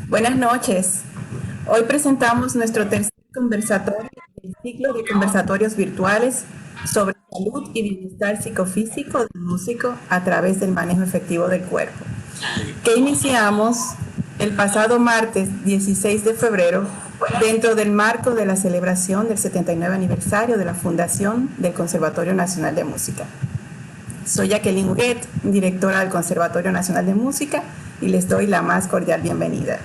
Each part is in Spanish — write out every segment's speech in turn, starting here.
Buenas noches. Hoy presentamos nuestro tercer conversatorio del ciclo de conversatorios virtuales sobre salud y bienestar psicofísico del músico a través del manejo efectivo del cuerpo, que iniciamos el pasado martes 16 de febrero dentro del marco de la celebración del 79 aniversario de la fundación del Conservatorio Nacional de Música. Soy Jacqueline Huguet, directora del Conservatorio Nacional de Música, y les doy la más cordial bienvenida.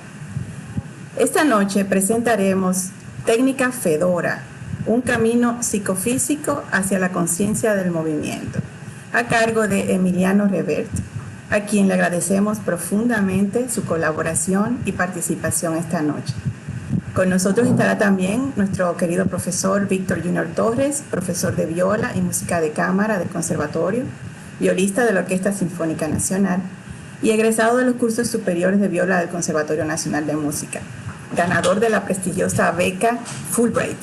Esta noche presentaremos Técnica Fedora, un camino psicofísico hacia la conciencia del movimiento, a cargo de Emiliano Revert, a quien le agradecemos profundamente su colaboración y participación esta noche. Con nosotros estará también nuestro querido profesor Víctor Junior Torres, profesor de viola y música de cámara del Conservatorio, violista de la Orquesta Sinfónica Nacional y egresado de los cursos superiores de viola del Conservatorio Nacional de Música, ganador de la prestigiosa beca Fulbright,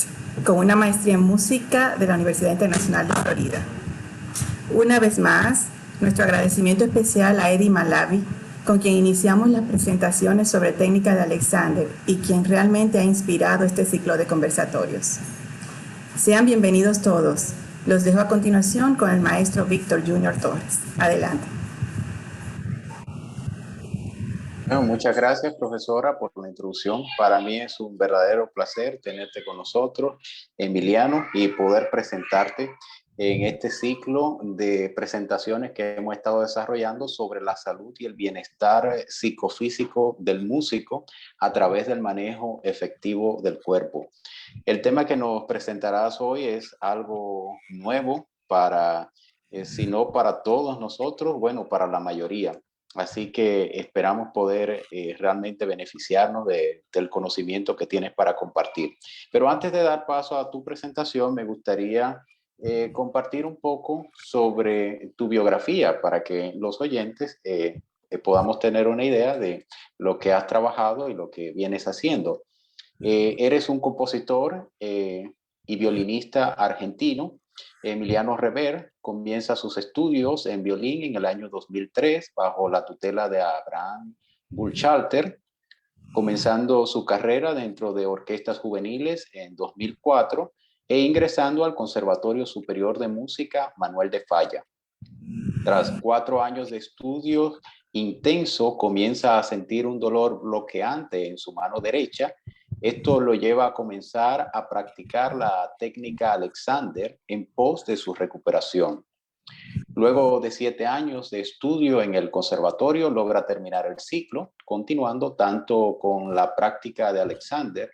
con una maestría en música de la Universidad Internacional de Florida. Una vez más, nuestro agradecimiento especial a Eddie Malavi, con quien iniciamos las presentaciones sobre técnica de Alexander y quien realmente ha inspirado este ciclo de conversatorios. Sean bienvenidos todos. Los dejo a continuación con el maestro Víctor Junior Torres. Adelante. Bueno, muchas gracias, profesora, por la introducción. Para mí es un verdadero placer tenerte con nosotros, Emiliano, y poder presentarte en este ciclo de presentaciones que hemos estado desarrollando sobre la salud y el bienestar psicofísico del músico a través del manejo efectivo del cuerpo. El tema que nos presentarás hoy es algo nuevo para, si no para todos nosotros, bueno, para la mayoría. Así que esperamos poder realmente beneficiarnos del conocimiento que tienes para compartir. Pero antes de dar paso a tu presentación, me gustaría compartir un poco sobre tu biografía para que los oyentes podamos tener una idea de lo que has trabajado y lo que vienes haciendo. Eres un compositor y violinista argentino. Emiliano Revert comienza sus estudios en violín en el año 2003 bajo la tutela de Abraham Burkhalter, comenzando su carrera dentro de orquestas juveniles en 2004 e ingresando al Conservatorio Superior de Música Manuel de Falla. Tras 4 años de estudios intenso, comienza a sentir un dolor bloqueante en su mano derecha. Esto lo lleva a comenzar a practicar la técnica Alexander en pos de su recuperación. Luego de 7 años de estudio en el conservatorio, logra terminar el ciclo, continuando tanto con la práctica de Alexander,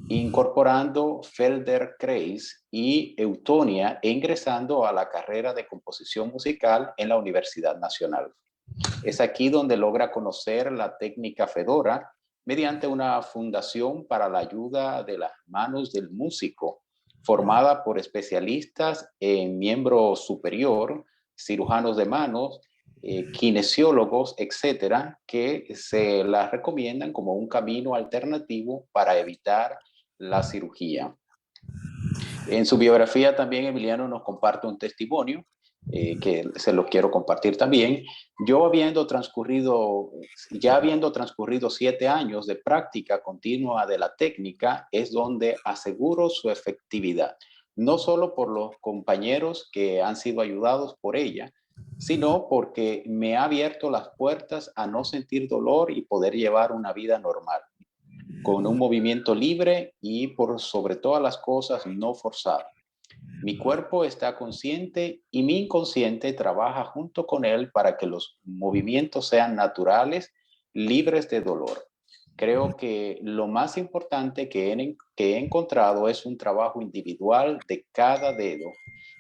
incorporando Feldenkrais y Eutonia e ingresando a la carrera de composición musical en la Universidad Nacional. Es aquí donde logra conocer la técnica Fedora mediante una fundación para la ayuda de las manos del músico, formada por especialistas en miembro superior, cirujanos de manos, kinesiólogos, etcétera, que se las recomiendan como un camino alternativo para evitar la cirugía. En su biografía también Emiliano nos comparte un testimonio que se lo quiero compartir también. Ya habiendo transcurrido 7 años de práctica continua de la técnica, es donde aseguro su efectividad, no solo por los compañeros que han sido ayudados por ella, sino porque me ha abierto las puertas a no sentir dolor y poder llevar una vida normal, con un movimiento libre y por sobre todas las cosas no forzado. Mi cuerpo está consciente y mi inconsciente trabaja junto con él para que los movimientos sean naturales, libres de dolor. Creo que lo más importante que he encontrado es un trabajo individual de cada dedo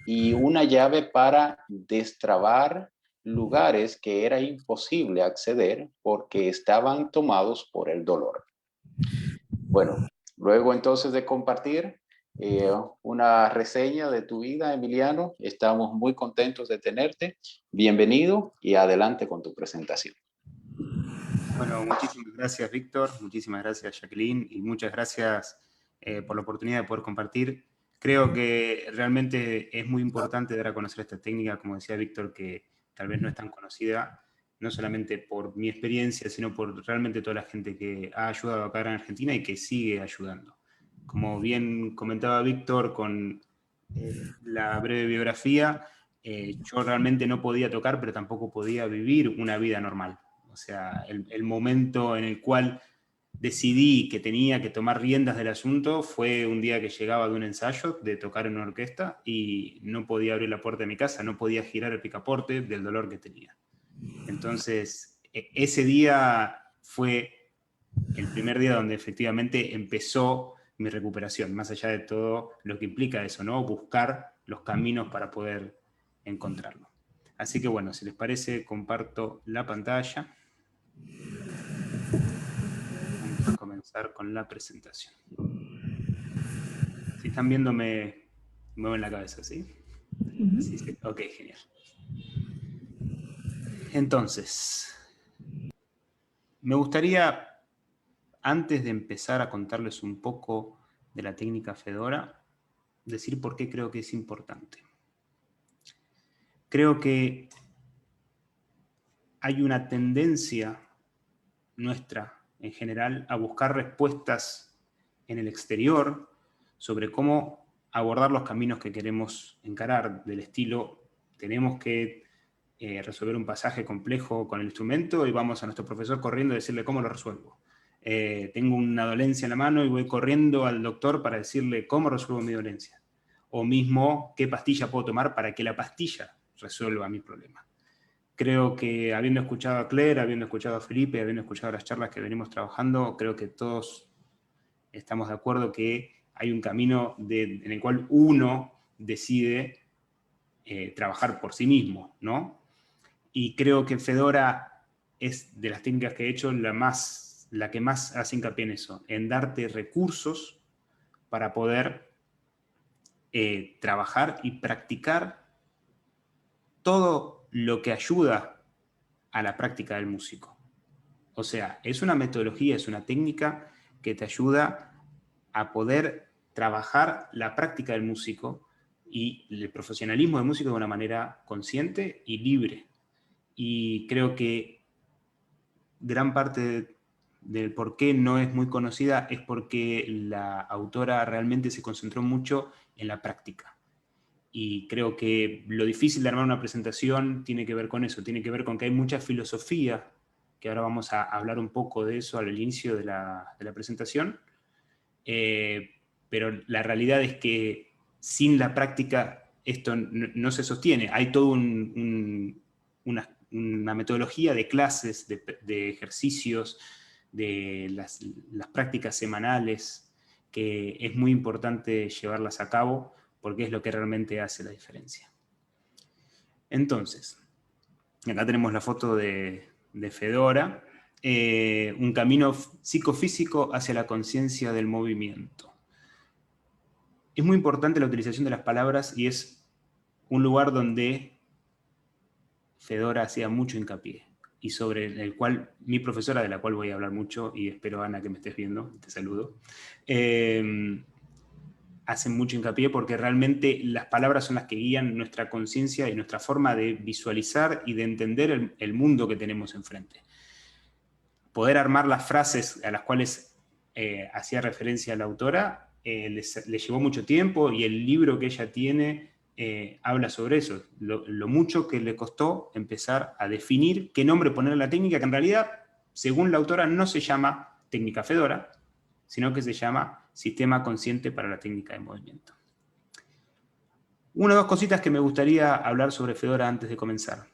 y una llave para destrabar lugares que era imposible acceder porque estaban tomados por el dolor. Bueno, luego entonces de compartir una reseña de tu vida, Emiliano, estamos muy contentos de tenerte. Bienvenido y adelante con tu presentación. Bueno, muchísimas gracias, Víctor, muchísimas gracias, Jacqueline, y muchas gracias por la oportunidad de poder compartir. Creo que realmente es muy importante dar a conocer esta técnica, como decía Víctor, que tal vez no es tan conocida. no solamente por mi experiencia, sino por realmente toda la gente que ha ayudado acá en Argentina y que sigue ayudando. Como bien comentaba Víctor con la breve biografía, yo realmente no podía tocar, pero tampoco podía vivir una vida normal. O sea, el momento en el cual decidí que tenía que tomar riendas del asunto fue un día que llegaba de un ensayo de tocar en una orquesta y no podía abrir la puerta de mi casa, no podía girar el picaporte del dolor que tenía. Entonces, ese día fue el primer día donde efectivamente empezó mi recuperación, más allá de todo lo que implica eso, ¿no? Buscar los caminos para poder encontrarlo. Así que bueno, si les parece, comparto la pantalla. Vamos a comenzar con la presentación. Si están viendo, me mueven la cabeza, ¿sí? Sí, sí. Ok, genial. Entonces, me gustaría, antes de empezar a contarles un poco de la técnica Fedora, decir por qué creo que es importante. Creo que hay una tendencia nuestra, en general, a buscar respuestas en el exterior sobre cómo abordar los caminos que queremos encarar, del estilo, tenemos que resolver un pasaje complejo con el instrumento y vamos a nuestro profesor corriendo a decirle cómo lo resuelvo. Tengo una dolencia en la mano y voy corriendo al doctor para decirle cómo resuelvo mi dolencia. O mismo, qué pastilla puedo tomar para que la pastilla resuelva mi problema. Creo que habiendo escuchado a Claire, habiendo escuchado a Felipe, habiendo escuchado las charlas que venimos trabajando, creo que todos estamos de acuerdo que hay un camino en el cual uno decide trabajar por sí mismo, ¿no? Y creo que Fedora es de las técnicas que he hecho la que más hace hincapié en eso, en darte recursos para poder trabajar y practicar todo lo que ayuda a la práctica del músico. O sea, es una metodología, es una técnica que te ayuda a poder trabajar la práctica del músico y el profesionalismo del músico de una manera consciente y libre. Y creo que gran parte del por qué no es muy conocida es porque la autora realmente se concentró mucho en la práctica. Y creo que lo difícil de armar una presentación tiene que ver con eso, tiene que ver con que hay mucha filosofía, que ahora vamos a hablar un poco de eso al inicio de la presentación, pero la realidad es que sin la práctica esto no se sostiene. Hay toda una metodología de clases, de ejercicios, de las prácticas semanales, que es muy importante llevarlas a cabo porque es lo que realmente hace la diferencia. Entonces, acá tenemos la foto de Fedora, un camino psicofísico hacia la conciencia del movimiento. Es muy importante la utilización de las palabras y es un lugar donde Fedora hacía mucho hincapié y sobre el cual mi profesora, de la cual voy a hablar mucho, y espero, Ana, que me estés viendo, te saludo, hacen mucho hincapié porque realmente las palabras son las que guían nuestra conciencia y nuestra forma de visualizar y de entender el mundo que tenemos enfrente. Poder armar las frases a las cuales hacía referencia la autora le llevó mucho tiempo y el libro que ella tiene habla sobre eso, lo mucho que le costó empezar a definir qué nombre poner a la técnica, que en realidad, según la autora, no se llama técnica Fedora, sino que se llama Sistema Consciente para la Técnica de Movimiento. Una o dos cositas que me gustaría hablar sobre Fedora antes de comenzar.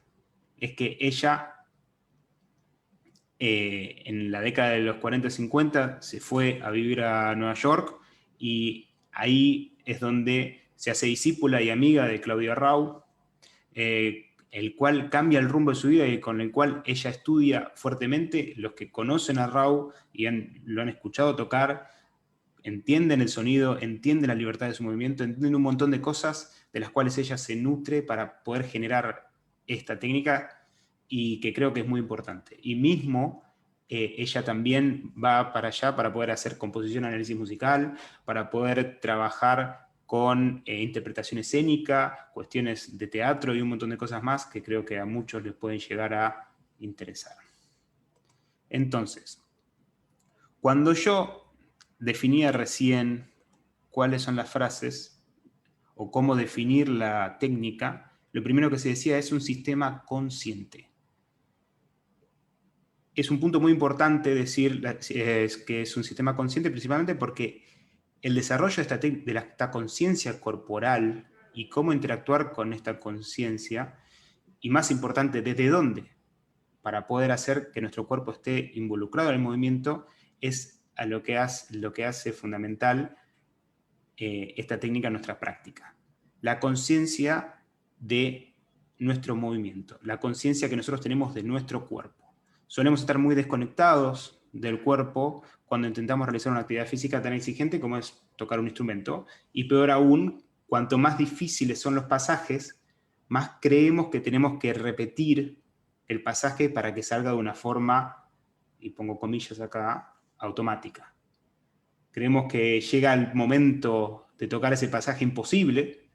Es que ella, en la década de los 40-50, se fue a vivir a Nueva York y ahí es donde se hace discípula y amiga de Claudio Arrau, el cual cambia el rumbo de su vida y con el cual ella estudia fuertemente. Los que conocen a Arrau y lo han escuchado tocar, entienden el sonido, entienden la libertad de su movimiento, entienden un montón de cosas de las cuales ella se nutre para poder generar esta técnica y que creo que es muy importante. Y mismo ella también va para allá para poder hacer composición, análisis musical, para poder trabajar con interpretación escénica, cuestiones de teatro y un montón de cosas más que creo que a muchos les pueden llegar a interesar. Entonces, cuando yo definía recién cuáles son las frases o cómo definir la técnica, lo primero que se decía es un sistema consciente. Es un punto muy importante decir que es un sistema consciente, principalmente porque el desarrollo de esta conciencia corporal y cómo interactuar con esta conciencia, y más importante, desde dónde, para poder hacer que nuestro cuerpo esté involucrado en el movimiento, es a lo que hace fundamental esta técnica en nuestra práctica. La conciencia de nuestro movimiento, la conciencia que nosotros tenemos de nuestro cuerpo. Solemos estar muy desconectados del cuerpo cuando intentamos realizar una actividad física tan exigente como es tocar un instrumento, y peor aún, cuanto más difíciles son los pasajes, más creemos que tenemos que repetir el pasaje para que salga de una forma, y pongo comillas acá, automática. Creemos que llega el momento de tocar ese pasaje imposible,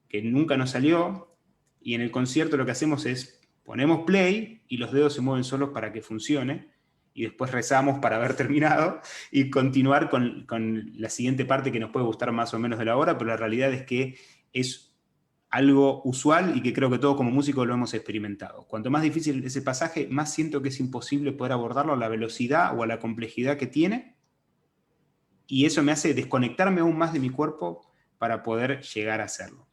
que nunca nos salió, y en el concierto lo que hacemos es ponemos play y los dedos se mueven solos para que funcione, y después rezamos para haber terminado y continuar con la siguiente parte que nos puede gustar más o menos de la obra, pero la realidad es que es algo usual y que creo que todos como músicos lo hemos experimentado. Cuanto más difícil ese pasaje, más siento que es imposible poder abordarlo a la velocidad o a la complejidad que tiene, y eso me hace desconectarme aún más de mi cuerpo para poder llegar a hacerlo.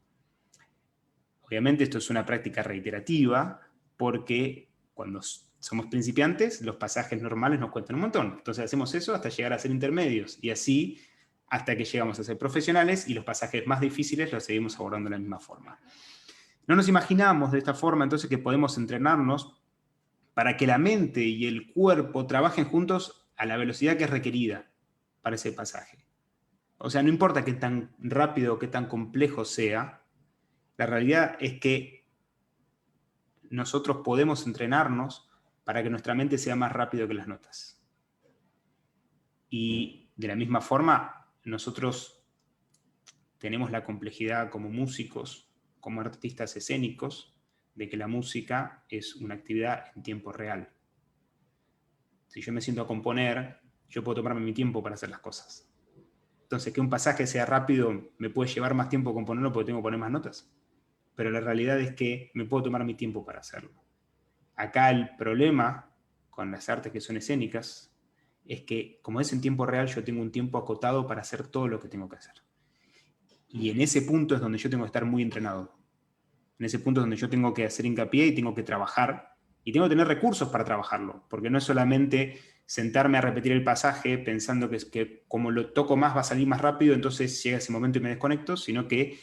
Obviamente esto es una práctica reiterativa, porque cuando somos principiantes, los pasajes normales nos cuentan un montón. Entonces hacemos eso hasta llegar a ser intermedios, y así hasta que llegamos a ser profesionales, y los pasajes más difíciles los seguimos abordando de la misma forma. No nos imaginamos de esta forma entonces que podemos entrenarnos para que la mente y el cuerpo trabajen juntos a la velocidad que es requerida para ese pasaje. O sea, no importa qué tan rápido o qué tan complejo sea, la realidad es que nosotros podemos entrenarnos para que nuestra mente sea más rápido que las notas. Y de la misma forma, nosotros tenemos la complejidad como músicos, como artistas escénicos, de que la música es una actividad en tiempo real. Si yo me siento a componer, yo puedo tomarme mi tiempo para hacer las cosas. Entonces, que un pasaje sea rápido me puede llevar más tiempo componerlo porque tengo que poner más notas. Pero la realidad es que me puedo tomar mi tiempo para hacerlo. Acá el problema con las artes que son escénicas es que, como es en tiempo real, yo tengo un tiempo acotado para hacer todo lo que tengo que hacer. Y en ese punto es donde yo tengo que estar muy entrenado. En ese punto es donde yo tengo que hacer hincapié y tengo que trabajar. Y tengo que tener recursos para trabajarlo. Porque no es solamente sentarme a repetir el pasaje pensando que como lo toco más va a salir más rápido, entonces llega ese momento y me desconecto, sino que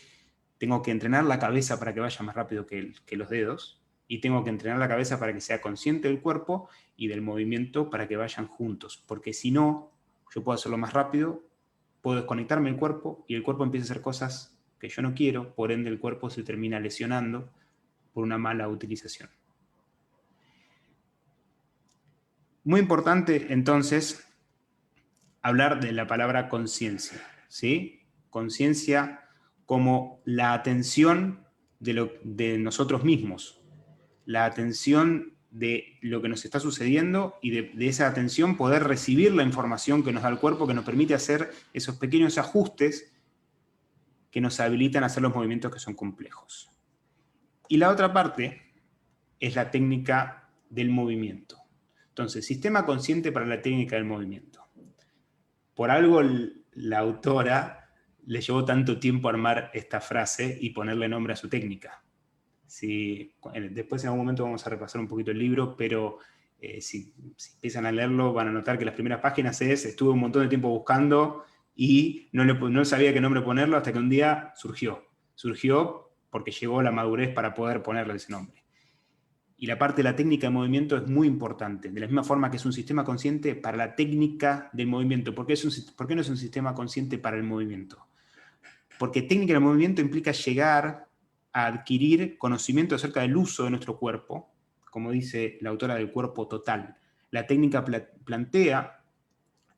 tengo que entrenar la cabeza para que vaya más rápido que los dedos, y tengo que entrenar la cabeza para que sea consciente del cuerpo y del movimiento para que vayan juntos, porque si no, yo puedo hacerlo más rápido, puedo desconectarme del cuerpo y el cuerpo empieza a hacer cosas que yo no quiero, por ende el cuerpo se termina lesionando por una mala utilización. Muy importante entonces hablar de la palabra conciencia, ¿sí? Conciencia como la atención de nosotros mismos, la atención de lo que nos está sucediendo, y de esa atención poder recibir la información que nos da el cuerpo, que nos permite hacer esos pequeños ajustes que nos habilitan a hacer los movimientos que son complejos. Y la otra parte es la técnica del movimiento. Entonces, sistema consciente para la técnica del movimiento. Por algo la autora le llevó tanto tiempo armar esta frase y ponerle nombre a su técnica. Después en algún momento vamos a repasar un poquito el libro, pero si empiezan a leerlo van a notar que las primeras páginas estuve un montón de tiempo buscando y no sabía qué nombre ponerlo hasta que un día surgió. Surgió porque llegó la madurez para poder ponerle ese nombre. Y la parte de la técnica de movimiento es muy importante, de la misma forma que es un sistema consciente para la técnica del movimiento. ¿Por qué no es un sistema consciente para el movimiento? Porque técnica del movimiento implica llegar a adquirir conocimiento acerca del uso de nuestro cuerpo, como dice la autora del Cuerpo Total. La técnica plantea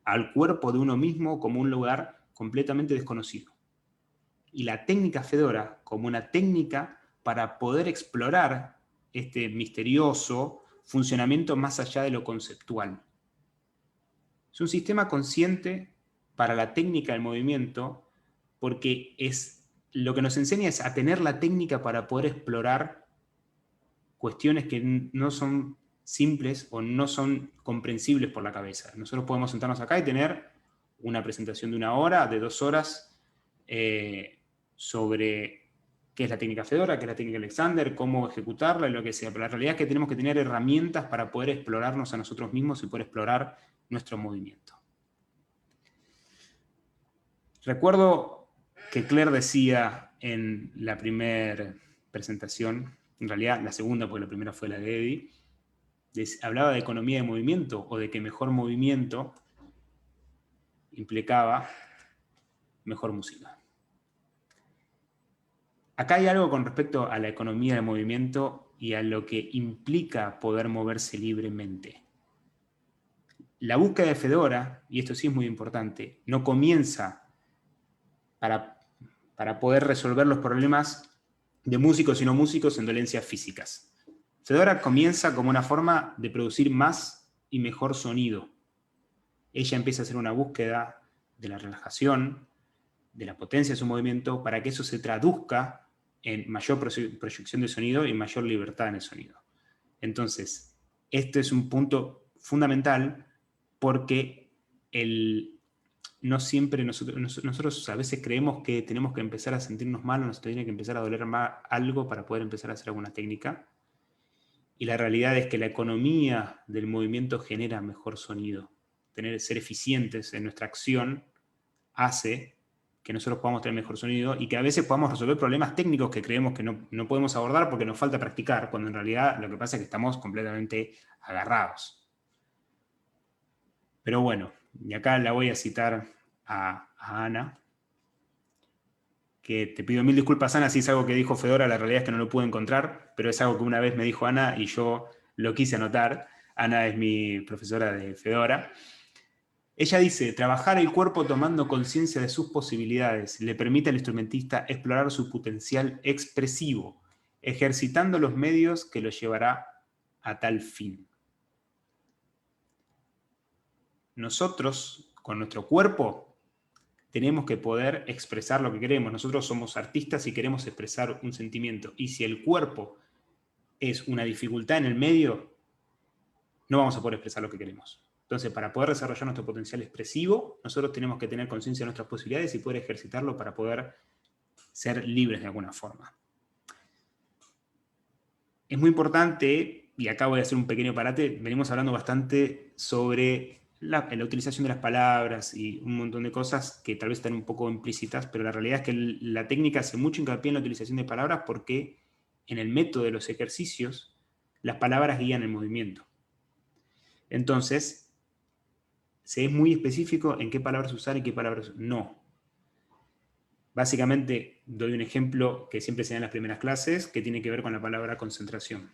al cuerpo de uno mismo como un lugar completamente desconocido. Y la técnica Fedora como una técnica para poder explorar este misterioso funcionamiento más allá de lo conceptual. Es un sistema consciente para la técnica del movimiento, porque lo que nos enseña es a tener la técnica para poder explorar cuestiones que no son simples o no son comprensibles por la cabeza. Nosotros podemos sentarnos acá y tener una presentación de 1 hora, de 2 horas, sobre qué es la técnica Fedora, qué es la técnica Alexander, cómo ejecutarla y lo que sea. Pero la realidad es que tenemos que tener herramientas para poder explorarnos a nosotros mismos y poder explorar nuestro movimiento. Recuerdo que Claire decía en la primera presentación, en realidad la segunda, porque la primera fue la de Eddie, hablaba de economía de movimiento, o de que mejor movimiento implicaba mejor música. Acá hay algo con respecto a la economía del movimiento y a lo que implica poder moverse libremente. La búsqueda de Fedora, y esto sí es muy importante, no comienza para poder resolver los problemas de músicos y no músicos en dolencias físicas. Fedora comienza como una forma de producir más y mejor sonido. Ella empieza a hacer una búsqueda de la relajación, de la potencia de su movimiento, para que eso se traduzca en mayor proyección de sonido y mayor libertad en el sonido. Entonces, este es un punto fundamental porque no siempre nosotros a veces creemos que tenemos que empezar a sentirnos mal o nos tiene que empezar a doler más algo para poder empezar a hacer alguna técnica. Y la realidad es que la economía del movimiento genera mejor sonido. Ser eficientes en nuestra acción hace que nosotros podamos tener mejor sonido y que a veces podamos resolver problemas técnicos que creemos que no podemos abordar porque nos falta practicar, cuando en realidad lo que pasa es que estamos completamente agarrados. Pero bueno, y acá la voy a citar a Ana, que te pido 1000 disculpas, Ana, si es algo que dijo Fedora, la realidad es que no lo pude encontrar, pero es algo que una vez me dijo Ana y yo lo quise anotar. Ana es mi profesora de Fedora. Ella dice: trabajar el cuerpo tomando conciencia de sus posibilidades le permite al instrumentista explorar su potencial expresivo, ejercitando los medios que lo llevará a tal fin. Nosotros, con nuestro cuerpo, tenemos que poder expresar lo que queremos. Nosotros somos artistas y queremos expresar un sentimiento. Y si el cuerpo es una dificultad en el medio, no vamos a poder expresar lo que queremos. Entonces, para poder desarrollar nuestro potencial expresivo, nosotros tenemos que tener conciencia de nuestras posibilidades y poder ejercitarlo para poder ser libres de alguna forma. Es muy importante, y acá voy a hacer un pequeño parate, venimos hablando bastante sobre la utilización de las palabras y un montón de cosas que tal vez están un poco implícitas, pero la realidad es que la técnica hace mucho hincapié en la utilización de palabras porque en el método de los ejercicios las palabras guían el movimiento. Entonces, se es muy específico en qué palabras usar y qué palabras no. Básicamente, doy un ejemplo que siempre se da en las primeras clases, que tiene que ver con la palabra concentración.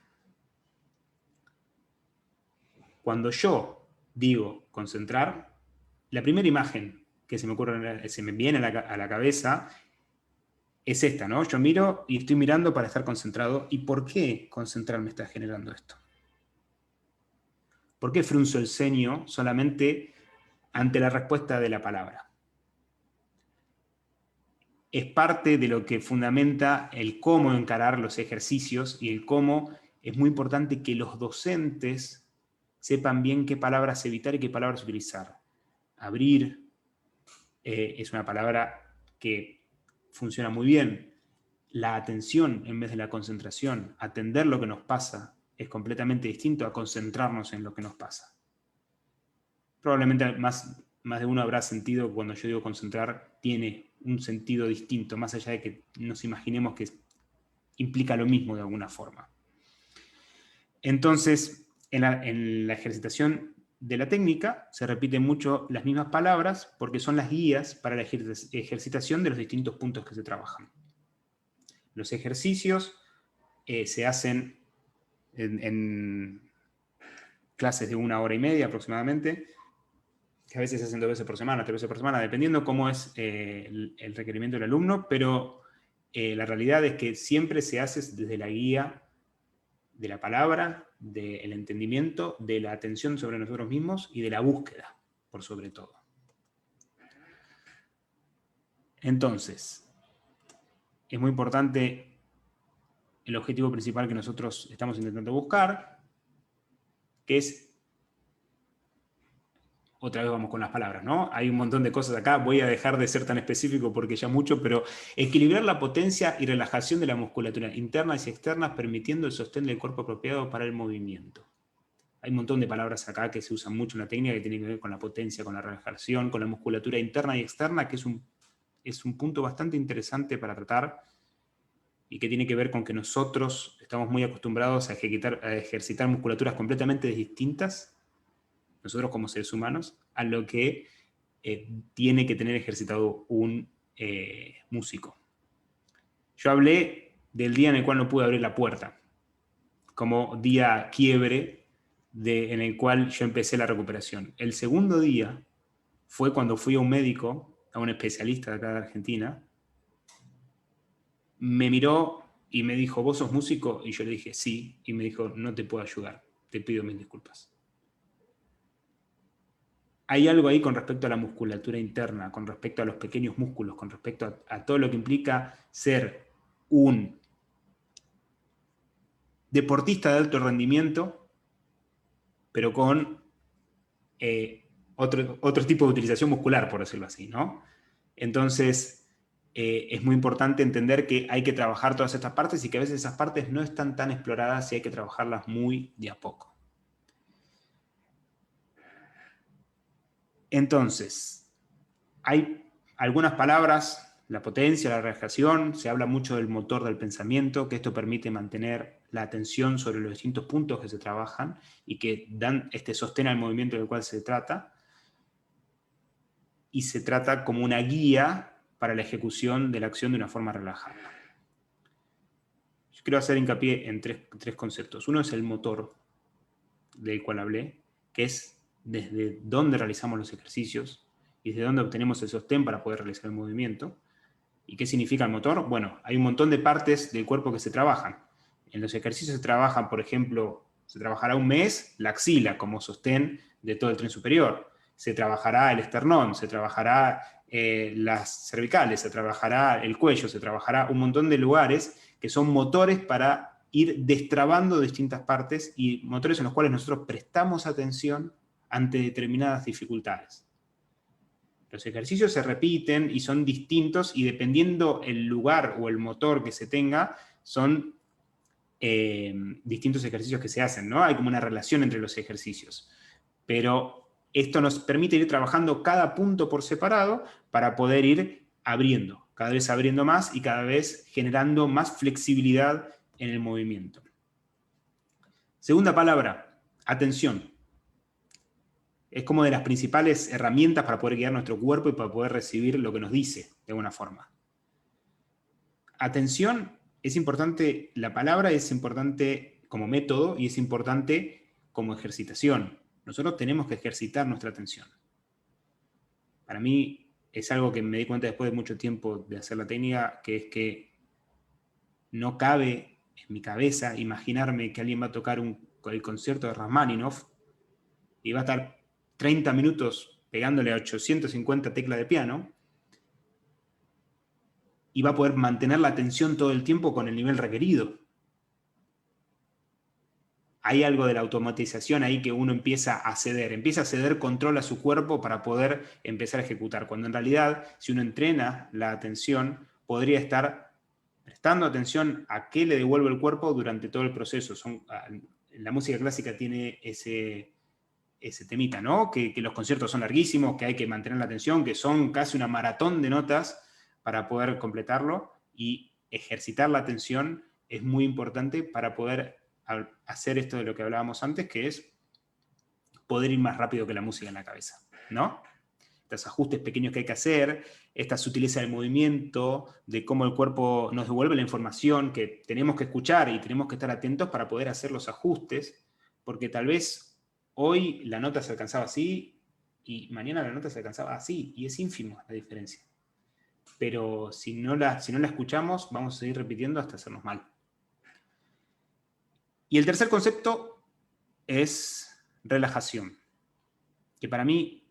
Cuando yo digo concentrar, la primera imagen que se me viene a la cabeza es esta, ¿no? Yo miro y estoy mirando para estar concentrado. ¿Y por qué concentrar me está generando esto? ¿Por qué frunzo el ceño solamente ante la respuesta de la palabra? Es parte de lo que fundamenta el cómo encarar los ejercicios y el cómo es muy importante que los docentes sepan bien qué palabras evitar y qué palabras utilizar. Abrir es una palabra que funciona muy bien. La atención en vez de la concentración, atender lo que nos pasa, es completamente distinto a concentrarnos en lo que nos pasa. Probablemente más de uno habrá sentido cuando yo digo concentrar, tiene un sentido distinto, más allá de que nos imaginemos que implica lo mismo de alguna forma. Entonces, en la ejercitación de la técnica se repiten mucho las mismas palabras porque son las guías para la ejercitación de los distintos puntos que se trabajan. Los ejercicios se hacen en clases de 1 hora y media aproximadamente, que a veces se hacen 2 veces por semana, 3 veces por semana, dependiendo cómo es el requerimiento del alumno, pero la realidad es que siempre se hace desde la guía de la palabra, del entendimiento, de la atención sobre nosotros mismos y de la búsqueda, por sobre todo. Entonces, es muy importante el objetivo principal que nosotros estamos intentando buscar, que es, otra vez vamos con las palabras, ¿no? Hay un montón de cosas acá, voy a dejar de ser tan específico porque ya mucho, pero equilibrar la potencia y relajación de la musculatura internas y externas, permitiendo el sostén del cuerpo apropiado para el movimiento. Hay un montón de palabras acá que se usan mucho en la técnica que tienen que ver con la potencia, con la relajación, con la musculatura interna y externa, que es un punto bastante interesante para tratar y que tiene que ver con que nosotros estamos muy acostumbrados a ejercitar musculaturas completamente distintas, nosotros como seres humanos, a lo que tiene que tener ejercitado un músico. Yo hablé del día en el cual no pude abrir la puerta, como día quiebre en el cual yo empecé la recuperación. El segundo día fue cuando fui a un médico, a un especialista de acá de Argentina, me miró y me dijo, ¿vos sos músico? Y yo le dije, sí, y me dijo, no te puedo ayudar, te pido mil disculpas. Hay algo ahí con respecto a la musculatura interna, con respecto a los pequeños músculos, con respecto a todo lo que implica ser un deportista de alto rendimiento, pero con otro tipo de utilización muscular, por decirlo así, ¿no? Entonces, es muy importante entender que hay que trabajar todas estas partes y que a veces esas partes no están tan exploradas y hay que trabajarlas muy de a poco. Entonces, hay algunas palabras, la potencia, la relajación, se habla mucho del motor del pensamiento, que esto permite mantener la atención sobre los distintos puntos que se trabajan y que dan este sostén al movimiento del cual se trata, y se trata como una guía para la ejecución de la acción de una forma relajada. Yo quiero hacer hincapié en tres conceptos. Uno es el motor, del cual hablé, que es desde dónde realizamos los ejercicios y desde dónde obtenemos el sostén para poder realizar el movimiento. ¿Y qué significa el motor? Bueno, hay un montón de partes del cuerpo que se trabajan. En los ejercicios se trabajan, por ejemplo, se trabajará un mes la axila como sostén de todo el tren superior. Se trabajará el esternón, se trabajará las cervicales, se trabajará el cuello, se trabajará un montón de lugares que son motores para ir destrabando distintas partes y motores en los cuales nosotros prestamos atención ante determinadas dificultades. Los ejercicios se repiten y son distintos y dependiendo el lugar o el motor que se tenga, son distintos ejercicios que se hacen, ¿no? Hay como una relación entre los ejercicios. Pero esto nos permite ir trabajando cada punto por separado para poder ir abriendo, cada vez abriendo más y cada vez generando más flexibilidad en el movimiento. Segunda palabra, atención. Es como de las principales herramientas para poder guiar nuestro cuerpo y para poder recibir lo que nos dice, de alguna forma. Atención, es importante, la palabra es importante como método y es importante como ejercitación. Nosotros tenemos que ejercitar nuestra atención. Para mí es algo que me di cuenta después de mucho tiempo de hacer la técnica, que es que no cabe en mi cabeza imaginarme que alguien va a tocar el concierto de Rachmaninoff y va a estar 30 minutos pegándole a 850 teclas de piano y va a poder mantener la atención todo el tiempo con el nivel requerido. Hay algo de la automatización ahí que uno empieza a ceder control a su cuerpo para poder empezar a ejecutar, cuando en realidad, si uno entrena la atención, podría estar prestando atención a qué le devuelve el cuerpo durante todo el proceso. La música clásica tiene ese temita, ¿no? Que los conciertos son larguísimos, que hay que mantener la atención, que son casi una maratón de notas para poder completarlo, y ejercitar la atención es muy importante para poder hacer esto de lo que hablábamos antes, que es poder ir más rápido que la música en la cabeza, ¿no? Estos ajustes pequeños que hay que hacer, esta sutileza del movimiento, de cómo el cuerpo nos devuelve la información que tenemos que escuchar y tenemos que estar atentos para poder hacer los ajustes, porque tal vez hoy la nota se alcanzaba así y mañana la nota se alcanzaba así, y es ínfimo la diferencia. Pero si no la escuchamos, vamos a seguir repitiendo hasta hacernos mal. Y el tercer concepto es relajación, que para mí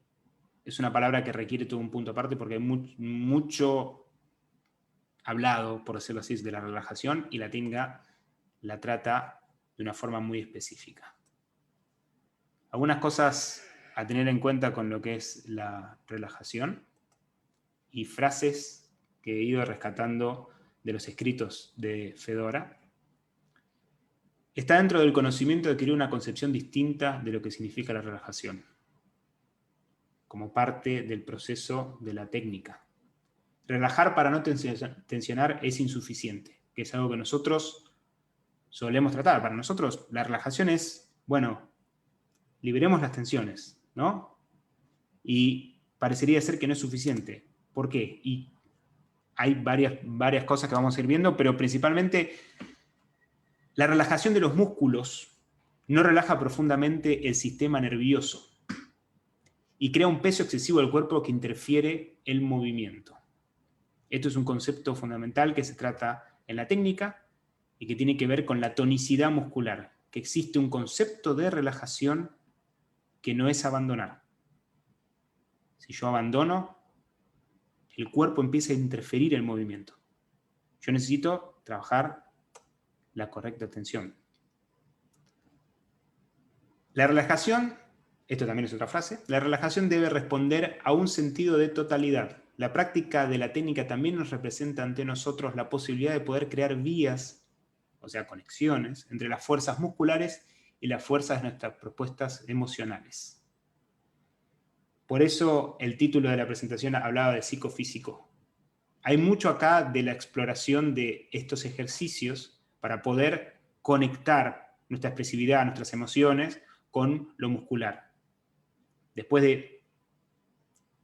es una palabra que requiere todo un punto aparte porque hay mucho hablado, por decirlo así, de la relajación, y la técnica la trata de una forma muy específica. Algunas cosas a tener en cuenta con lo que es la relajación y frases que he ido rescatando de los escritos de Fedora. Está dentro del conocimiento de adquirir una concepción distinta de lo que significa la relajación, como parte del proceso de la técnica. Relajar para no tensionar es insuficiente, que es algo que nosotros solemos tratar. Para nosotros la relajación es, bueno, liberemos las tensiones, ¿no? Y parecería ser que no es suficiente. ¿Por qué? Y hay varias cosas que vamos a ir viendo, pero principalmente la relajación de los músculos no relaja profundamente el sistema nervioso y crea un peso excesivo del cuerpo que interfiere el movimiento. Esto es un concepto fundamental que se trata en la técnica y que tiene que ver con la tonicidad muscular, que existe un concepto de relajación que no es abandonar. Si yo abandono, el cuerpo empieza a interferir en el movimiento. Yo necesito trabajar la correcta tensión. La relajación, esto también es otra frase, la relajación debe responder a un sentido de totalidad. La práctica de la técnica también nos representa ante nosotros la posibilidad de poder crear vías, o sea, conexiones, entre las fuerzas musculares y las fuerzas de nuestras propuestas emocionales. Por eso el título de la presentación hablaba de psicofísico. Hay mucho acá de la exploración de estos ejercicios para poder conectar nuestra expresividad, nuestras emociones, con lo muscular. Después de,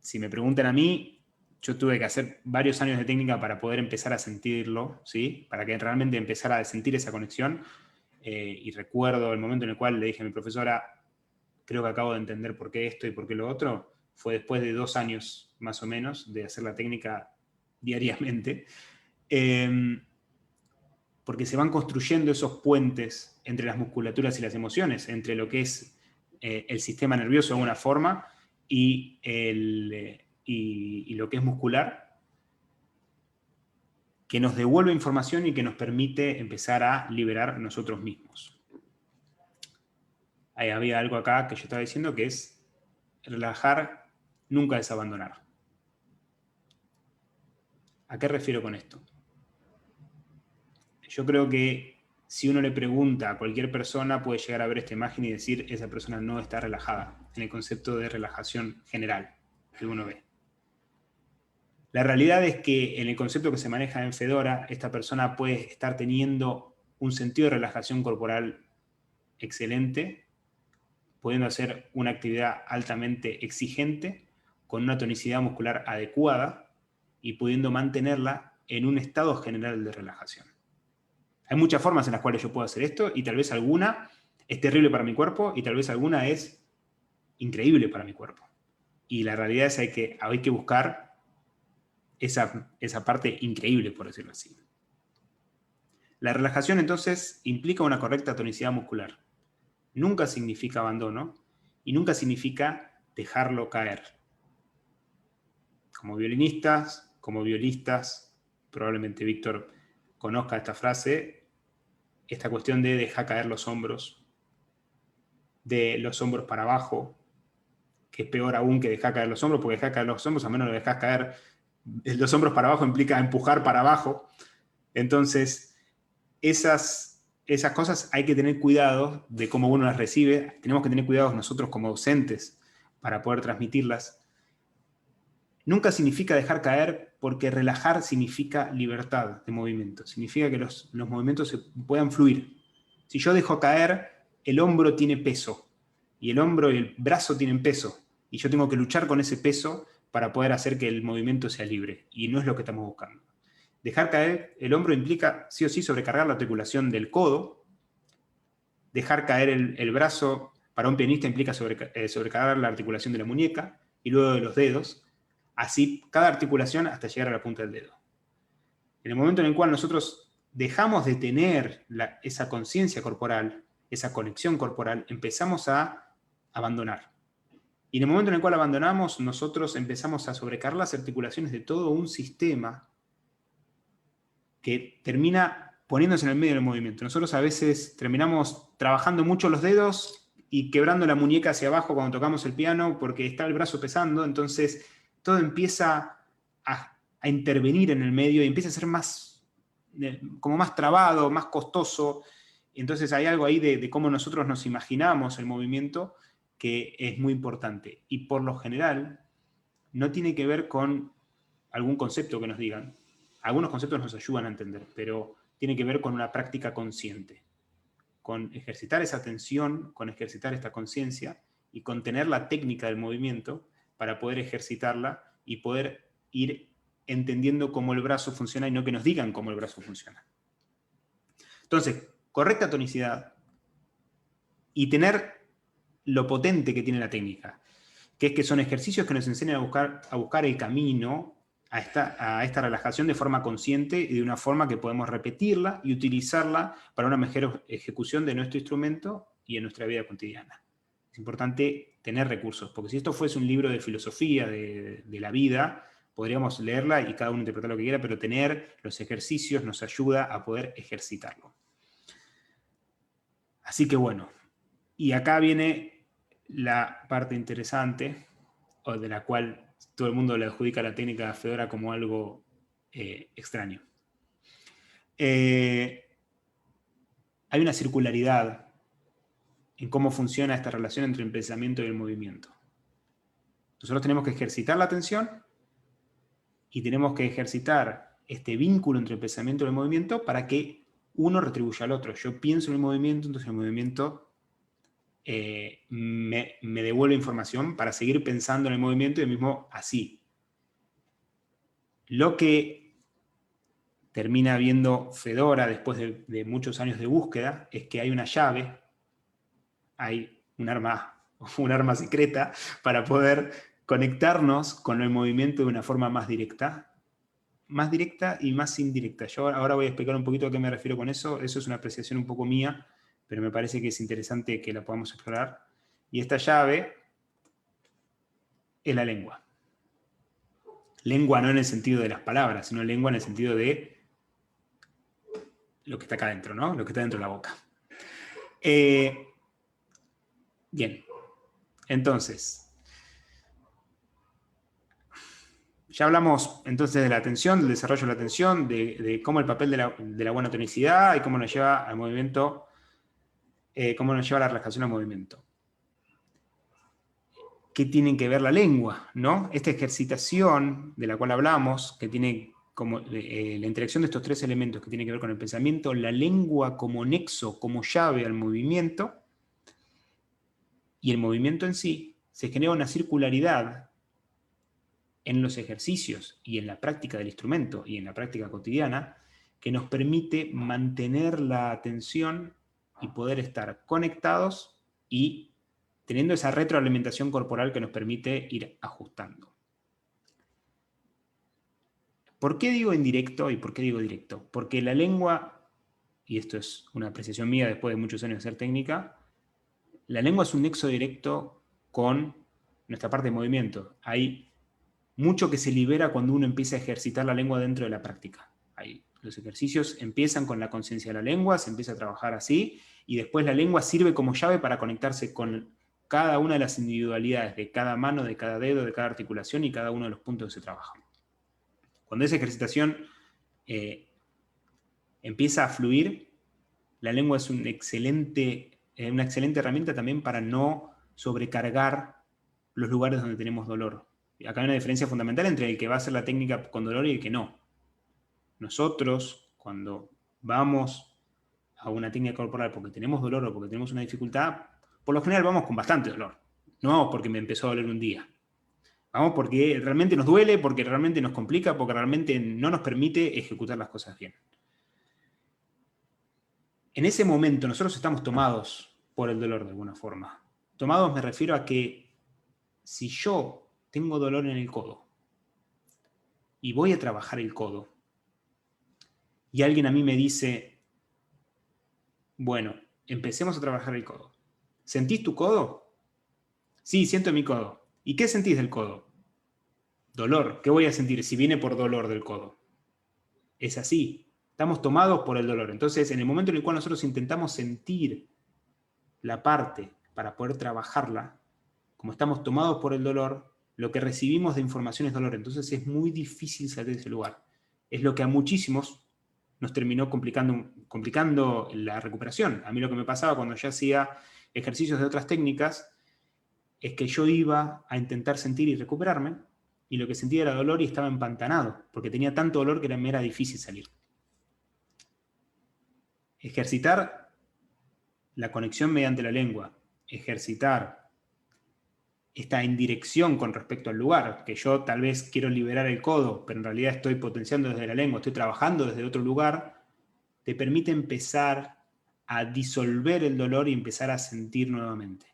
si me preguntan a mí, yo tuve que hacer varios años de técnica para poder empezar a sentirlo, ¿sí? Para que realmente empezara a sentir esa conexión. Y recuerdo el momento en el cual le dije a mi profesora, creo que acabo de entender por qué esto y por qué lo otro. Fue después de 2 años más o menos de hacer la técnica diariamente. Porque se van construyendo esos puentes entre las musculaturas y las emociones, entre lo que es el sistema nervioso de alguna forma y lo que es muscular, que nos devuelve información y que nos permite empezar a liberar nosotros mismos. Ahí había algo acá que yo estaba diciendo que es relajar nunca es abandonar. ¿A qué refiero con esto? Yo creo que si uno le pregunta a cualquier persona puede llegar a ver esta imagen y decir esa persona no está relajada, en el concepto de relajación general que uno ve. La realidad es que en el concepto que se maneja en Fedora, esta persona puede estar teniendo un sentido de relajación corporal excelente, pudiendo hacer una actividad altamente exigente, con una tonicidad muscular adecuada y pudiendo mantenerla en un estado general de relajación. Hay muchas formas en las cuales yo puedo hacer esto y tal vez alguna es terrible para mi cuerpo y tal vez alguna es increíble para mi cuerpo. Y la realidad es que hay que buscar esa parte increíble, por decirlo así. La relajación entonces implica una correcta tonicidad muscular. Nunca significa abandono y nunca significa dejarlo caer. Como violinistas, como violistas, probablemente Víctor conozca esta frase, esta cuestión de dejar caer los hombros, de los hombros para abajo, que es peor aún que dejar caer los hombros, porque dejar caer los hombros, a menos lo dejas caer, los hombros para abajo implica empujar para abajo. Entonces, esas cosas hay que tener cuidado de cómo uno las recibe. Tenemos que tener cuidado nosotros como docentes para poder transmitirlas. Nunca significa dejar caer, porque relajar significa libertad de movimiento. Significa que los movimientos se puedan fluir. Si yo dejo caer, el hombro tiene peso, y el hombro y el brazo tienen peso, y yo tengo que luchar con ese peso para poder hacer que el movimiento sea libre, y no es lo que estamos buscando. Dejar caer el hombro implica sí o sí sobrecargar la articulación del codo. Dejar caer el brazo para un pianista implica sobrecargar la articulación de la muñeca y luego de los dedos. Así, cada articulación hasta llegar a la punta del dedo. En el momento en el cual nosotros dejamos de tener esa conciencia corporal, esa conexión corporal, empezamos a abandonar. Y en el momento en el cual abandonamos, nosotros empezamos a sobrecargar las articulaciones de todo un sistema que termina poniéndose en el medio del movimiento. Nosotros a veces terminamos trabajando mucho los dedos y quebrando la muñeca hacia abajo cuando tocamos el piano porque está el brazo pesando, entonces todo empieza a intervenir en el medio y empieza a ser como más trabado, más costoso. Entonces hay algo ahí de cómo nosotros nos imaginamos el movimiento que es muy importante. Y por lo general no tiene que ver con algún concepto que nos digan. Algunos conceptos nos ayudan a entender, pero tiene que ver con una práctica consciente, con ejercitar esa atención, con ejercitar esta conciencia y con tener la técnica del movimiento para poder ejercitarla y poder ir entendiendo cómo el brazo funciona y no que nos digan cómo el brazo funciona. Entonces, correcta tonicidad y tener lo potente que tiene la técnica, que es que son ejercicios que nos enseñan a buscar el camino a esta relajación de forma consciente y de una forma que podemos repetirla y utilizarla para una mejor ejecución de nuestro instrumento y en nuestra vida cotidiana. Es importante tener recursos, porque si esto fuese un libro de filosofía de la vida, podríamos leerla y cada uno interpretar lo que quiera, pero tener los ejercicios nos ayuda a poder ejercitarlo. Así que bueno, y acá viene la parte interesante, o de la cual todo el mundo le adjudica la técnica de Fedora como algo extraño. Hay una circularidad en cómo funciona esta relación entre el pensamiento y el movimiento. Nosotros tenemos que ejercitar la atención y tenemos que ejercitar este vínculo entre el pensamiento y el movimiento para que uno retribuya al otro. Yo pienso en el movimiento, entonces el movimiento me devuelve información para seguir pensando en el movimiento y mismo así. Lo que termina viendo Fedora después de muchos años de búsqueda es que hay una llave, hay un arma secreta para poder conectarnos con el movimiento de una forma más directa y más indirecta. Yo ahora voy a explicar un poquito a qué me refiero con eso. Eso es una apreciación un poco mía, pero me parece que es interesante que la podamos explorar. Y esta llave es la lengua. Lengua no en el sentido de las palabras, sino lengua en el sentido de lo que está acá adentro, ¿no? Lo que está dentro de la boca. Bien. Entonces, ya hablamos entonces de la atención, del desarrollo de la atención, de cómo el papel de la buena tonicidad y cómo nos lleva al movimiento, cómo nos lleva la relajación al movimiento. ¿Qué tienen que ver la lengua? ¿No? Esta ejercitación de la cual hablamos, que tiene como la interacción de estos tres elementos que tiene que ver con el pensamiento, la lengua como nexo, como llave al movimiento, y el movimiento en sí, se genera una circularidad en los ejercicios y en la práctica del instrumento y en la práctica cotidiana que nos permite mantener la atención y poder estar conectados y teniendo esa retroalimentación corporal que nos permite ir ajustando. ¿Por qué digo indirecto y por qué digo directo? Porque la lengua, y esto es una apreciación mía después de muchos años de hacer técnica, la lengua es un nexo directo con nuestra parte de movimiento. Hay mucho que se libera cuando uno empieza a ejercitar la lengua dentro de la práctica. Los ejercicios empiezan con la conciencia de la lengua, se empieza a trabajar así, y después la lengua sirve como llave para conectarse con cada una de las individualidades de cada mano, de cada dedo, de cada articulación y cada uno de los puntos que se trabajan. Cuando esa ejercitación empieza a fluir, la lengua es una excelente herramienta también para no sobrecargar los lugares donde tenemos dolor. Acá hay una diferencia fundamental entre el que va a hacer la técnica con dolor y el que no. Nosotros, cuando vamos a una técnica corporal porque tenemos dolor o porque tenemos una dificultad, por lo general vamos con bastante dolor. No vamos porque me empezó a doler un día. Vamos porque realmente nos duele, porque realmente nos complica, porque realmente no nos permite ejecutar las cosas bien. En ese momento nosotros estamos tomados por el dolor de alguna forma. Tomados me refiero a que si yo tengo dolor en el codo y voy a trabajar el codo, y alguien a mí me dice, bueno, empecemos a trabajar el codo. ¿Sentís tu codo? Sí, siento mi codo. ¿Y qué sentís del codo? Dolor. ¿Qué voy a sentir si viene por dolor del codo? Es así. Estamos tomados por el dolor. Entonces, en el momento en el cual nosotros intentamos sentir la parte para poder trabajarla, como estamos tomados por el dolor, lo que recibimos de información es dolor. Entonces es muy difícil salir de ese lugar. Es lo que a muchísimos nos terminó complicando la recuperación. A mí lo que me pasaba cuando ya hacía ejercicios de otras técnicas es que yo iba a intentar sentir y recuperarme, y lo que sentía era dolor y estaba empantanado, porque tenía tanto dolor que me era difícil salir. Ejercitar la conexión mediante la lengua, ejercitar esta indirección con respecto al lugar, que yo tal vez quiero liberar el codo, pero en realidad estoy potenciando desde la lengua, estoy trabajando desde otro lugar, te permite empezar a disolver el dolor y empezar a sentir nuevamente.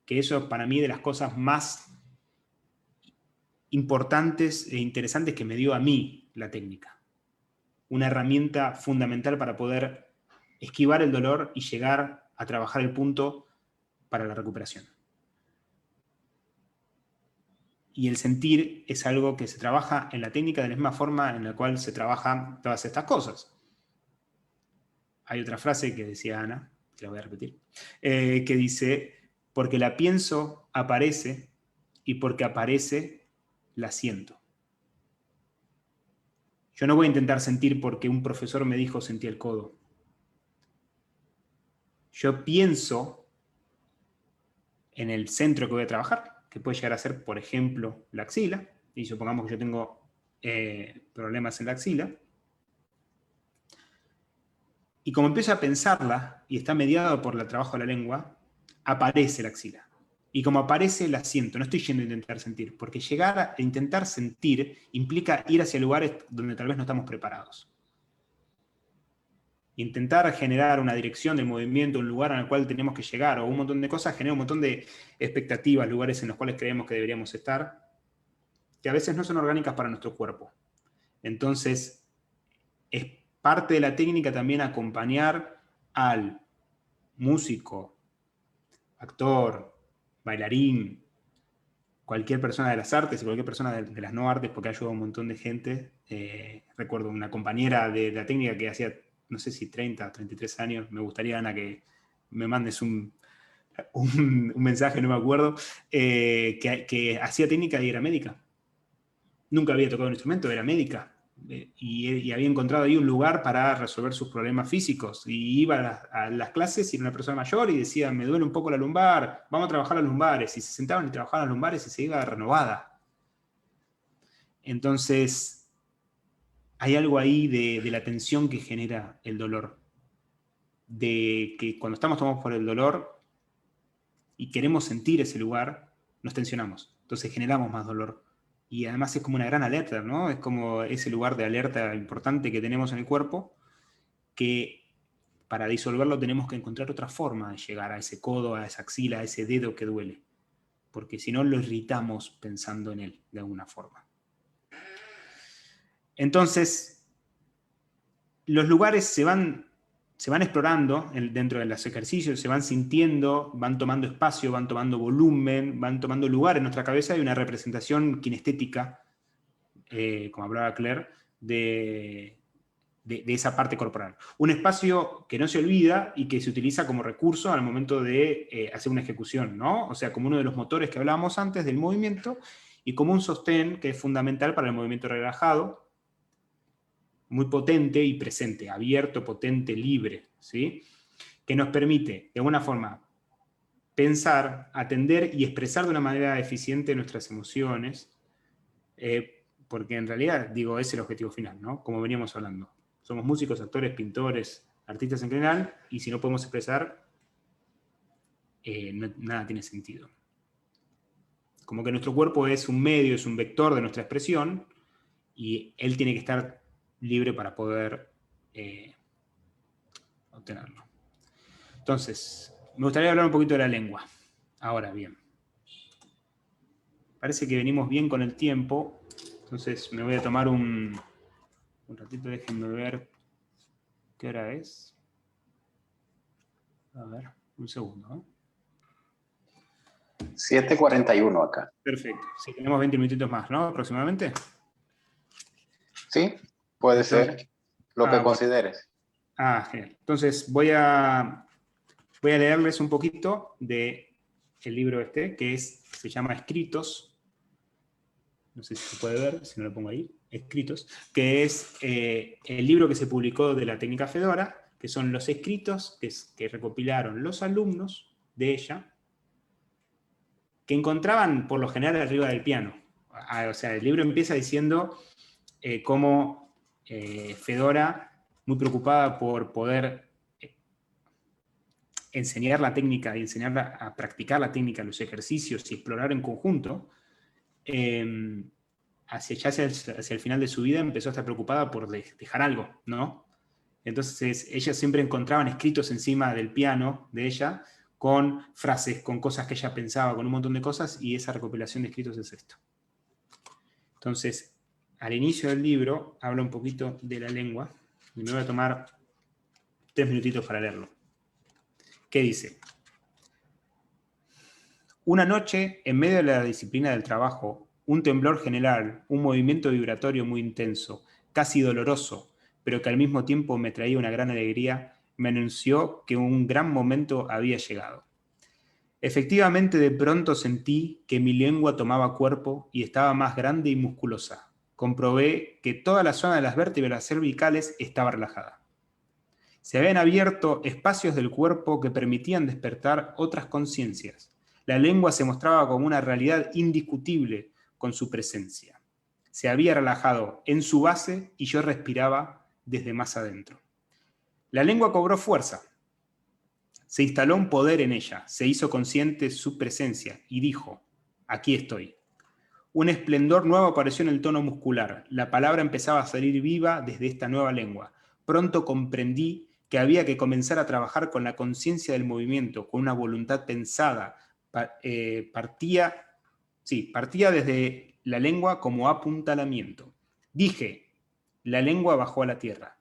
Que eso para mí es de las cosas más importantes e interesantes que me dio a mí la técnica. Una herramienta fundamental para poder esquivar el dolor y llegar a trabajar el punto para la recuperación. Y el sentir es algo que se trabaja en la técnica de la misma forma en la cual se trabajan todas estas cosas. Hay otra frase que decía Ana, que la voy a repetir, que dice, porque la pienso, aparece, y porque aparece, la siento. Yo no voy a intentar sentir porque un profesor me dijo sentí el codo. Yo pienso en el centro que voy a trabajar, que puede llegar a ser, por ejemplo, la axila, y supongamos que yo tengo problemas en la axila, y como empiezo a pensarla, y está mediado por el trabajo de la lengua, aparece la axila. Y como aparece, la siento. No estoy yendo a intentar sentir, porque llegar a intentar sentir implica ir hacia lugares donde tal vez no estamos preparados. Intentar generar una dirección del movimiento, un lugar al cual tenemos que llegar, o un montón de cosas, genera un montón de expectativas, lugares en los cuales creemos que deberíamos estar, que a veces no son orgánicas para nuestro cuerpo. Entonces, es parte de la técnica también acompañar al músico, actor, bailarín, cualquier persona de las artes y cualquier persona de las no artes, porque ayuda a un montón de gente. Recuerdo una compañera de la técnica que hacía, no sé si 30, 33 años, me gustaría, Ana, que me mandes un mensaje, no me acuerdo, que hacía técnica y era médica. Nunca había tocado un instrumento, era médica. Y había encontrado ahí un lugar para resolver sus problemas físicos. Y iba a las clases y era una persona mayor y decía, me duele un poco la lumbar, vamos a trabajar las lumbares. Y se sentaban y trabajaban las lumbares y se iba renovada. Entonces, hay algo ahí de la tensión que genera el dolor. De que cuando estamos tomados por el dolor y queremos sentir ese lugar, nos tensionamos. Entonces generamos más dolor. Y además es como una gran alerta, ¿no? Es como ese lugar de alerta importante que tenemos en el cuerpo, que para disolverlo tenemos que encontrar otra forma de llegar a ese codo, a esa axila, a ese dedo que duele. Porque si no lo irritamos pensando en él de alguna forma. Entonces, los lugares se van explorando dentro de los ejercicios, se van sintiendo, van tomando espacio, van tomando volumen, van tomando lugar en nuestra cabeza. Hay una representación kinestética, como hablaba Claire, de esa parte corporal. Un espacio que no se olvida y que se utiliza como recurso al momento de hacer una ejecución, ¿no? O sea, como uno de los motores que hablábamos antes del movimiento y como un sostén que es fundamental para el movimiento relajado, muy potente y presente, abierto, potente, libre, ¿sí? Que nos permite, de alguna forma, pensar, atender y expresar de una manera eficiente nuestras emociones, porque en realidad, digo, es el objetivo final, ¿no? Como veníamos hablando. Somos músicos, actores, pintores, artistas en general, y si no podemos expresar, nada tiene sentido. Como que nuestro cuerpo es un medio, es un vector de nuestra expresión, y él tiene que estar libre para poder obtenerlo. Entonces, me gustaría hablar un poquito de la lengua. Ahora bien, parece que venimos bien con el tiempo, entonces me voy a tomar un ratito, déjenme ver ¿Qué hora es? A ver, un segundo, ¿eh? 7:41 acá. Perfecto. Si tenemos 20 minutitos más, ¿no? Aproximadamente. Sí, puede Entonces, ser lo que bueno. consideres. Genial. Entonces voy a leerles un poquito de el libro este, se llama Escritos. No sé si se puede ver, si no lo pongo ahí. Escritos, que es el libro que se publicó de la técnica Fedora, que son los escritos que recopilaron los alumnos de ella, que encontraban por lo general arriba del piano. O sea, el libro empieza diciendo cómo Fedora, muy preocupada por poder enseñar la técnica y enseñar a practicar la técnica, los ejercicios y explorar en conjunto, hacia el final de su vida empezó a estar preocupada por dejar algo, ¿no? Entonces ellas siempre encontraban escritos encima del piano de ella con frases, con cosas que ella pensaba, con un montón de cosas, y esa recopilación de escritos es esto. Entonces, al inicio del libro habla un poquito de la lengua, y me voy a tomar 3 minutitos para leerlo. ¿Qué dice? Una noche, en medio de la disciplina del trabajo, un temblor general, un movimiento vibratorio muy intenso, casi doloroso, pero que al mismo tiempo me traía una gran alegría, me anunció que un gran momento había llegado. Efectivamente, de pronto sentí que mi lengua tomaba cuerpo y estaba más grande y musculosa. Comprobé que toda la zona de las vértebras cervicales estaba relajada. Se habían abierto espacios del cuerpo que permitían despertar otras conciencias. La lengua se mostraba como una realidad indiscutible con su presencia. Se había relajado en su base y yo respiraba desde más adentro. La lengua cobró fuerza. Se instaló un poder en ella, se hizo consciente su presencia y dijo, aquí estoy. Un esplendor nuevo apareció en el tono muscular. La palabra empezaba a salir viva desde esta nueva lengua. Pronto comprendí que había que comenzar a trabajar con la conciencia del movimiento, con una voluntad pensada. Partía desde la lengua como apuntalamiento. Dije, la lengua bajó a la tierra.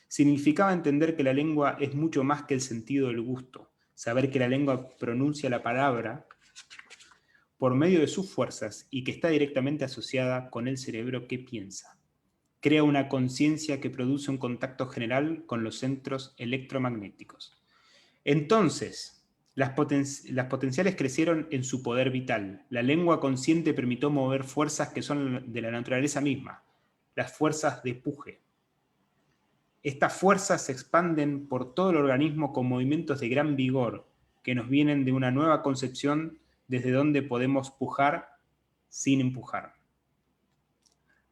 Significaba entender que la lengua es mucho más que el sentido del gusto. Saber que la lengua pronuncia la palabra por medio de sus fuerzas y que está directamente asociada con el cerebro que piensa. Crea una conciencia que produce un contacto general con los centros electromagnéticos. Entonces, las potenciales crecieron en su poder vital. La lengua consciente permitió mover fuerzas que son de la naturaleza misma, las fuerzas de puje. Estas fuerzas se expanden por todo el organismo con movimientos de gran vigor que nos vienen de una nueva concepción desde donde podemos pujar sin empujar.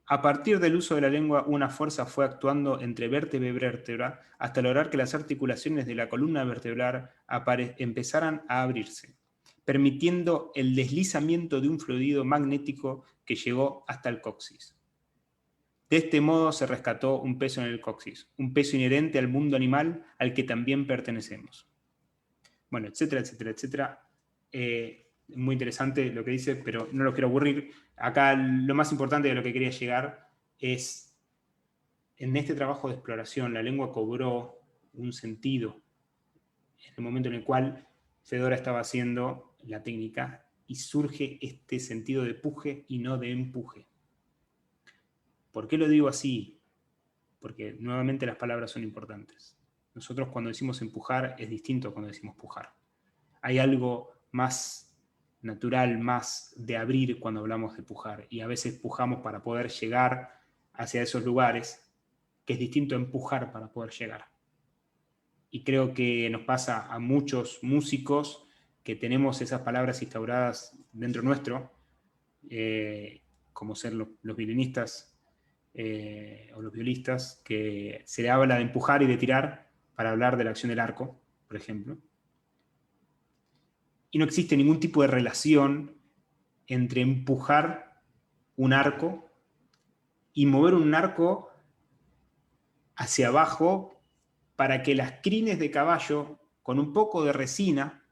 A partir del uso de la lengua, una fuerza fue actuando entre vértebra y vértebra hasta lograr que las articulaciones de la columna vertebral empezaran a abrirse, permitiendo el deslizamiento de un fluido magnético que llegó hasta el coxis. De este modo se rescató un peso en el coxis, un peso inherente al mundo animal al que también pertenecemos. Bueno, etcétera, etcétera, etcétera. Muy interesante lo que dice, pero no lo quiero aburrir. Acá lo más importante de lo que quería llegar es, en este trabajo de exploración, la lengua cobró un sentido en el momento en el cual Fedora estaba haciendo la técnica y surge este sentido de puje y no de empuje. ¿Por qué lo digo así? Porque nuevamente las palabras son importantes. Nosotros cuando decimos empujar es distinto a cuando decimos pujar. Hay algo más natural, más de abrir cuando hablamos de pujar. Y a veces pujamos para poder llegar hacia esos lugares, que es distinto a empujar para poder llegar. Y creo que nos pasa a muchos músicos que tenemos esas palabras instauradas dentro nuestro, como ser los violinistas, o los violistas, que se le habla de empujar y de tirar para hablar de la acción del arco, por ejemplo. Y no existe ningún tipo de relación entre empujar un arco y mover un arco hacia abajo para que las crines de caballo, con un poco de resina,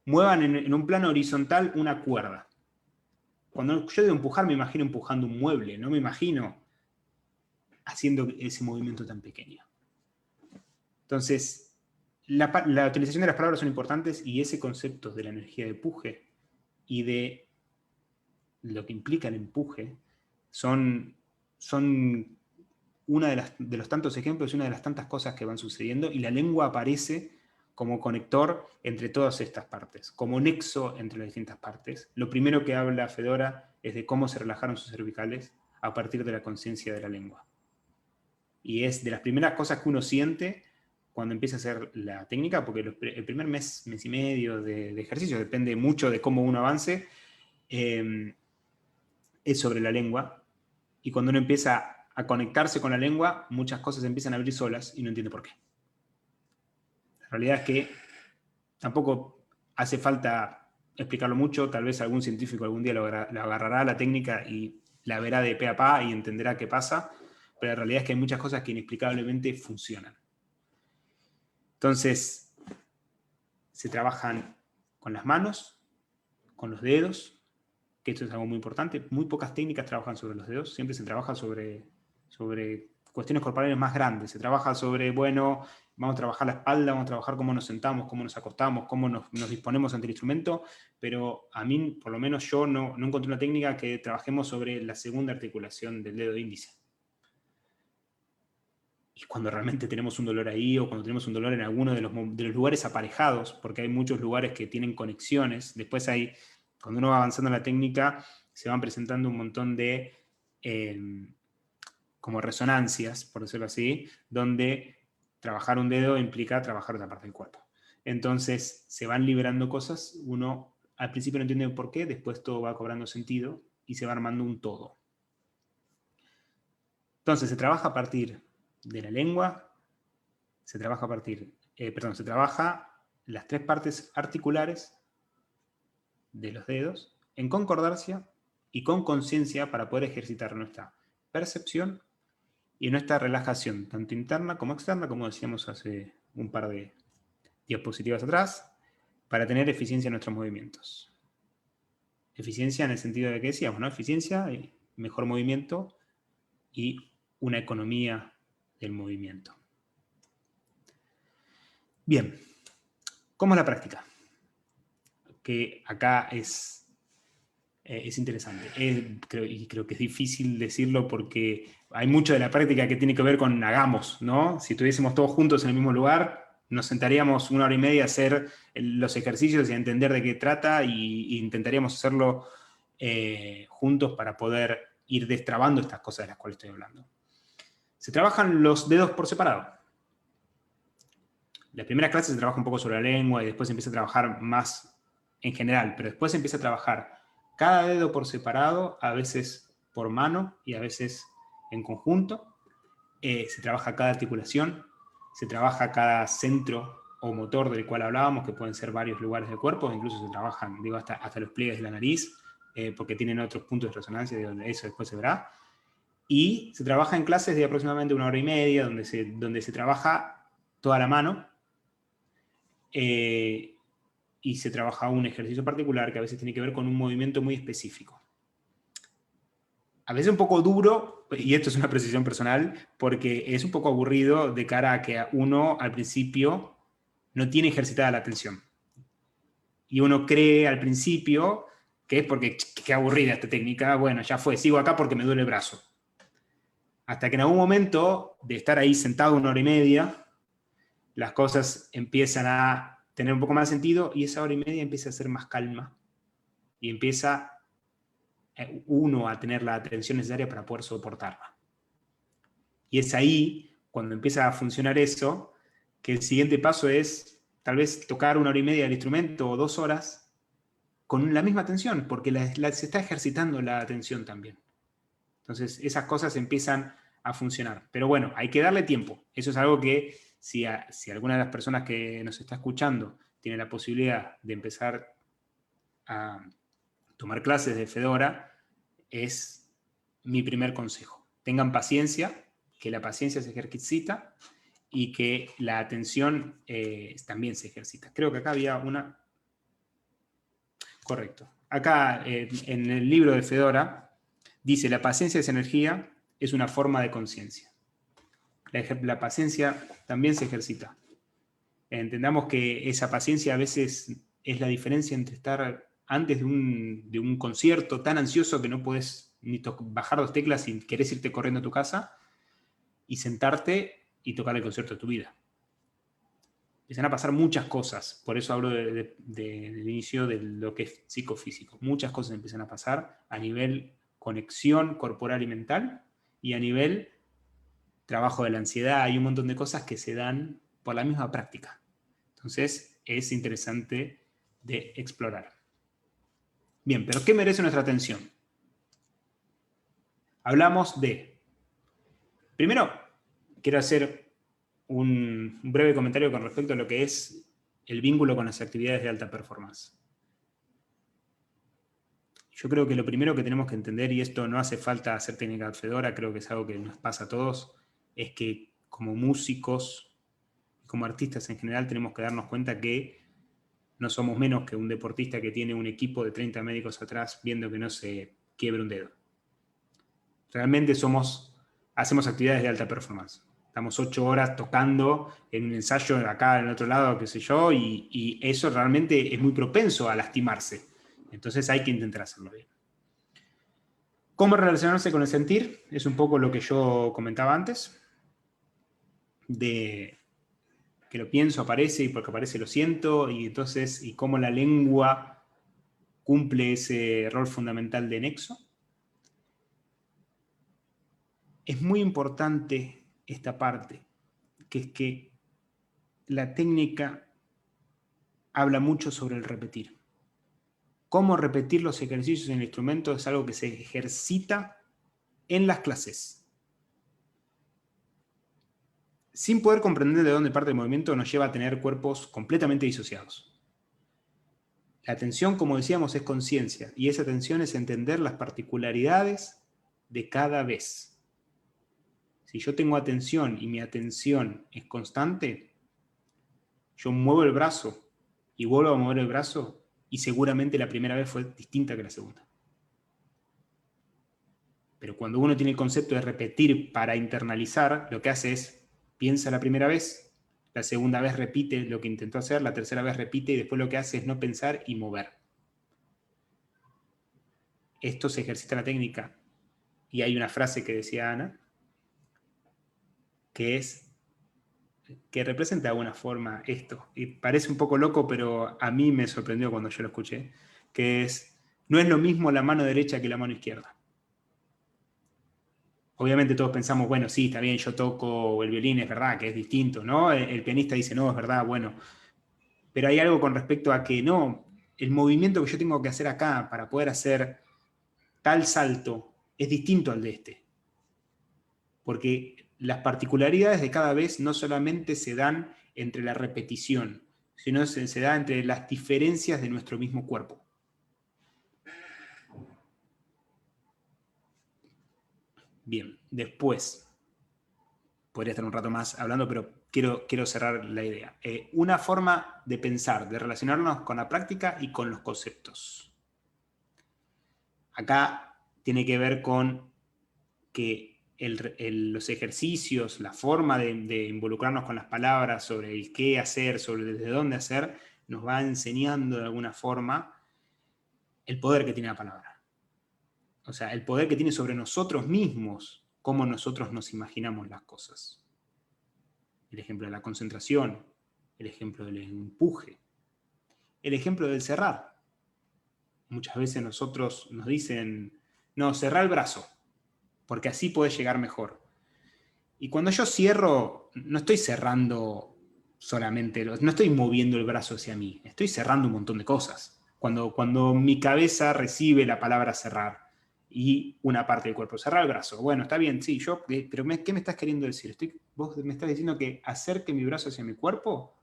muevan en un plano horizontal una cuerda. Cuando yo digo empujar, me imagino empujando un mueble, no me imagino haciendo ese movimiento tan pequeño. Entonces, la utilización de las palabras son importantes y ese concepto de la energía de empuje y de lo que implica el empuje son una de los tantos ejemplos y una de las tantas cosas que van sucediendo, y la lengua aparece como conector entre todas estas partes, como nexo entre las distintas partes. Lo primero que habla Fedora es de cómo se relajaron sus cervicales a partir de la conciencia de la lengua. Y es de las primeras cosas que uno siente cuando empieza a hacer la técnica, porque el primer mes y medio de ejercicio, depende mucho de cómo uno avance, es sobre la lengua, y cuando uno empieza a conectarse con la lengua, muchas cosas empiezan a abrir solas y no entiende por qué. La realidad es que tampoco hace falta explicarlo mucho, tal vez algún científico algún día lo agarrará la técnica y la verá de pe a pa y entenderá qué pasa, pero la realidad es que hay muchas cosas que inexplicablemente funcionan. Entonces, se trabajan con las manos, con los dedos, que esto es algo muy importante. Muy pocas técnicas trabajan sobre los dedos, siempre se trabaja sobre cuestiones corporales más grandes. Se trabaja sobre, bueno, vamos a trabajar la espalda, vamos a trabajar cómo nos sentamos, cómo nos acostamos, cómo nos disponemos ante el instrumento, pero a mí, por lo menos yo, no encontré una técnica que trabajemos sobre la segunda articulación del dedo índice. Y cuando realmente tenemos un dolor ahí, o cuando tenemos un dolor en alguno de los lugares aparejados, porque hay muchos lugares que tienen conexiones, después hay, cuando uno va avanzando en la técnica, se van presentando un montón de como resonancias, por decirlo así, donde trabajar un dedo implica trabajar otra parte del cuerpo. Entonces se van liberando cosas, uno al principio no entiende por qué, después todo va cobrando sentido y se va armando un todo. Entonces se trabaja a partir de la lengua, se trabaja se trabaja las tres partes articulares de los dedos en concordancia y con conciencia para poder ejercitar nuestra percepción y nuestra relajación, tanto interna como externa, como decíamos hace un par de diapositivas atrás, para tener eficiencia en nuestros movimientos. Eficiencia en el sentido de que decíamos, ¿no? Eficiencia, mejor movimiento y una economía del movimiento. Bien, ¿cómo es la práctica? Que acá es interesante. Creo que es difícil decirlo porque hay mucho de la práctica que tiene que ver con hagamos, ¿no? Si estuviésemos todos juntos en el mismo lugar, nos sentaríamos 1 hora y media a hacer los ejercicios y a entender de qué trata, y intentaríamos hacerlo juntos para poder ir destrabando estas cosas de las cuales estoy hablando. Se trabajan los dedos por separado. La primera clase se trabaja un poco sobre la lengua y después se empieza a trabajar más en general, pero después se empieza a trabajar cada dedo por separado, a veces por mano y a veces en conjunto. Se trabaja cada articulación, se trabaja cada centro o motor del cual hablábamos, que pueden ser varios lugares del cuerpo, incluso se trabajan, digo, hasta los pliegues de la nariz, porque tienen otros puntos de resonancia, de donde eso después se verá. Y se trabaja en clases de aproximadamente 1 hora y media, donde se trabaja toda la mano, y se trabaja un ejercicio particular que a veces tiene que ver con un movimiento muy específico. A veces un poco duro, y esto es una precisión personal, porque es un poco aburrido de cara a que uno al principio no tiene ejercitada la atención. Y uno cree al principio que es porque qué aburrida esta técnica, bueno, ya fue, sigo acá porque me duele el brazo. Hasta que en algún momento de estar ahí sentado 1 hora y media, las cosas empiezan a tener un poco más sentido y esa 1 hora y media empieza a ser más calma y empieza uno a tener la atención necesaria para poder soportarla. Y es ahí, cuando empieza a funcionar eso, que el siguiente paso es tal vez tocar 1 hora y media del instrumento o 2 horas con la misma atención, porque se está ejercitando la atención también. Entonces esas cosas empiezan a funcionar. Pero bueno, hay que darle tiempo. Eso es algo que si alguna de las personas que nos está escuchando tiene la posibilidad de empezar a tomar clases de Fedora, es mi primer consejo. Tengan paciencia, que la paciencia se ejercita y que la atención también se ejercita. Creo que acá había una... Correcto. Acá en el libro de Fedora dice: la paciencia es energía, es una forma de conciencia. La paciencia también se ejercita. Entendamos que esa paciencia a veces es la diferencia entre estar antes de un concierto tan ansioso que no puedes ni bajar 2 teclas y querés irte corriendo a tu casa, y sentarte y tocar el concierto de tu vida. Empiezan a pasar muchas cosas, por eso hablo del inicio de lo que es psicofísico. Muchas cosas empiezan a pasar a nivel conexión corporal y mental, y a nivel trabajo de la ansiedad. Hay un montón de cosas que se dan por la misma práctica. Entonces es interesante de explorar. Bien, pero ¿qué merece nuestra atención? Hablamos de... Primero, quiero hacer un breve comentario con respecto a lo que es el vínculo con las actividades de alta performance. Yo creo que lo primero que tenemos que entender, y esto no hace falta hacer técnica Fedora, creo que es algo que nos pasa a todos, es que como músicos, como artistas en general, tenemos que darnos cuenta que no somos menos que un deportista que tiene un equipo de 30 médicos atrás viendo que no se quiebre un dedo. Realmente hacemos actividades de alta performance. Estamos 8 horas tocando en un ensayo acá en el otro lado, qué sé yo, y eso realmente es muy propenso a lastimarse. Entonces hay que intentar hacerlo bien. ¿Cómo relacionarse con el sentir? Es un poco lo que yo comentaba antes, de que lo pienso aparece y porque aparece lo siento, y entonces, y cómo la lengua cumple ese rol fundamental de nexo. Es muy importante esta parte, que es que la técnica habla mucho sobre el repetir. Cómo repetir los ejercicios en el instrumento es algo que se ejercita en las clases. Sin poder comprender de dónde parte el movimiento nos lleva a tener cuerpos completamente disociados. La atención, como decíamos, es conciencia, y esa atención es entender las particularidades de cada vez. Si yo tengo atención y mi atención es constante, yo muevo el brazo y vuelvo a mover el brazo, y seguramente la primera vez fue distinta que la segunda. Pero cuando uno tiene el concepto de repetir para internalizar, lo que hace es, piensa la primera vez, la segunda vez repite lo que intentó hacer, la tercera vez repite, y después lo que hace es no pensar y mover. Esto se ejercita en la técnica. Y hay una frase que decía Ana, que representa de alguna forma esto. Y parece un poco loco, pero a mí me sorprendió cuando yo lo escuché, que es, no es lo mismo la mano derecha que la mano izquierda. Obviamente todos pensamos, bueno, sí, está bien, yo toco el violín, es verdad que es distinto, ¿no? El pianista dice, no, es verdad, bueno. Pero hay algo con respecto a que no, el movimiento que yo tengo que hacer acá para poder hacer tal salto es distinto al de este. Porque las particularidades de cada vez no solamente se dan entre la repetición, sino se da entre las diferencias de nuestro mismo cuerpo. Bien, después, podría estar un rato más hablando, pero quiero cerrar la idea. Una forma de pensar, de relacionarnos con la práctica y con los conceptos. Acá tiene que ver con que los ejercicios, la forma de involucrarnos con las palabras, sobre el qué hacer, sobre desde dónde hacer, nos va enseñando de alguna forma el poder que tiene la palabra. O sea, el poder que tiene sobre nosotros mismos, cómo nosotros nos imaginamos las cosas. El ejemplo de la concentración, el ejemplo del empuje, el ejemplo del cerrar. Muchas veces nosotros nos dicen, no, cerrá el brazo, porque así podés llegar mejor. Y cuando yo cierro, no estoy cerrando solamente, no estoy moviendo el brazo hacia mí, estoy cerrando un montón de cosas. Cuando mi cabeza recibe la palabra cerrar y una parte del cuerpo, cerrar el brazo. Bueno, está bien, sí, pero ¿qué me estás queriendo decir? ¿Vos me estás diciendo que acerque mi brazo hacia mi cuerpo?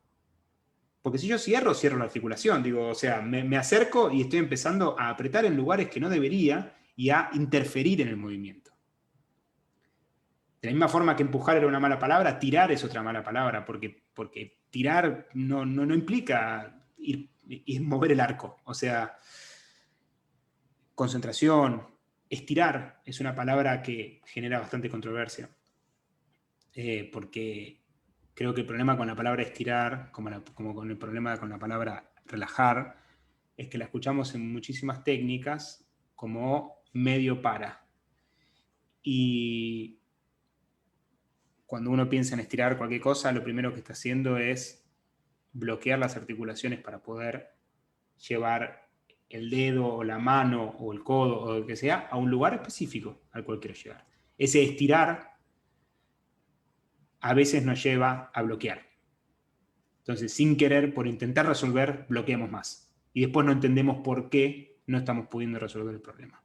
Porque si yo cierro la articulación, digo, o sea, me acerco y estoy empezando a apretar en lugares que no debería y a interferir en el movimiento. De la misma forma que empujar era una mala palabra, tirar es otra mala palabra, porque tirar no implica ir mover el arco. O sea, concentración, estirar es una palabra que genera bastante controversia. porque creo que el problema con la palabra estirar, como con el problema con la palabra relajar, es que la escuchamos en muchísimas técnicas como medio para. Y cuando uno piensa en estirar cualquier cosa, lo primero que está haciendo es bloquear las articulaciones para poder llevar el dedo o la mano o el codo o lo que sea a un lugar específico al cual quiero llegar. Ese estirar a veces nos lleva a bloquear. Entonces, sin querer, por intentar resolver, bloqueamos más. Y después no entendemos por qué no estamos pudiendo resolver el problema.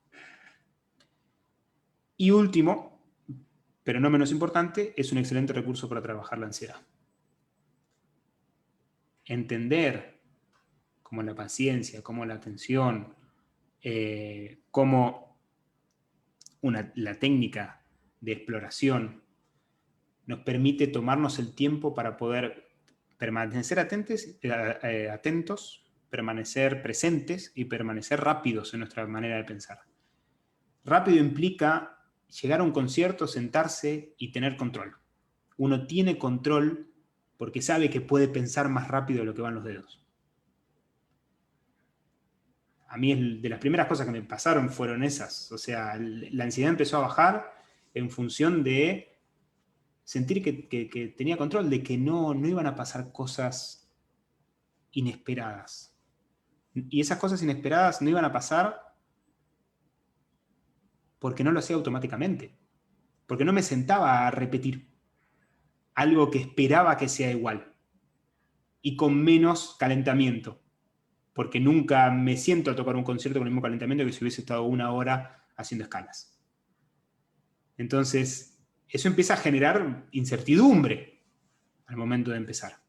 Y último, pero no menos importante, es un excelente recurso para trabajar la ansiedad. Entender cómo la paciencia, cómo la atención, cómo la técnica de exploración nos permite tomarnos el tiempo para poder permanecer atentos, permanecer presentes y permanecer rápidos en nuestra manera de pensar. Rápido implica llegar a un concierto, sentarse y tener control. Uno tiene control porque sabe que puede pensar más rápido de lo que van los dedos. A mí de las primeras cosas que me pasaron fueron esas. O sea, la ansiedad empezó a bajar en función de sentir que tenía control, de que no iban a pasar cosas inesperadas. Y esas cosas inesperadas no iban a pasar porque no lo hacía automáticamente. Porque no me sentaba a repetir algo que esperaba que sea igual. Y con menos calentamiento. Porque nunca me siento a tocar un concierto con el mismo calentamiento que si hubiese estado 1 hora haciendo escalas. Entonces, eso empieza a generar incertidumbre al momento de empezar.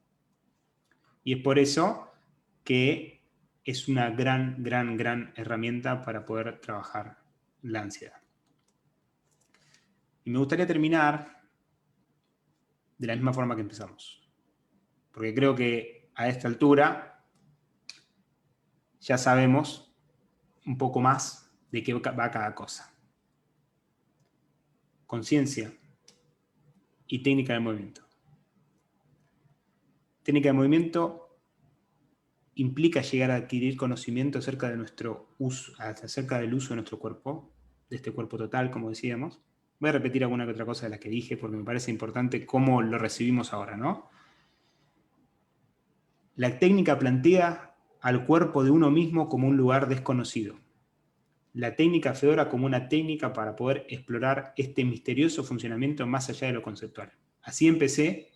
Y es por eso que es una gran herramienta para poder trabajar la ansiedad. Y me gustaría terminar de la misma forma que empezamos. Porque creo que a esta altura ya sabemos un poco más de qué va cada cosa. Conciencia y técnica de movimiento. Técnica de movimiento implica llegar a adquirir conocimiento acerca de nuestro uso, acerca del uso de nuestro cuerpo, de este cuerpo total, como decíamos. Voy a repetir alguna que otra cosa de la que dije porque me parece importante cómo lo recibimos ahora, ¿no? La técnica plantea al cuerpo de uno mismo como un lugar desconocido. La técnica Fedora como una técnica para poder explorar este misterioso funcionamiento más allá de lo conceptual. Así empecé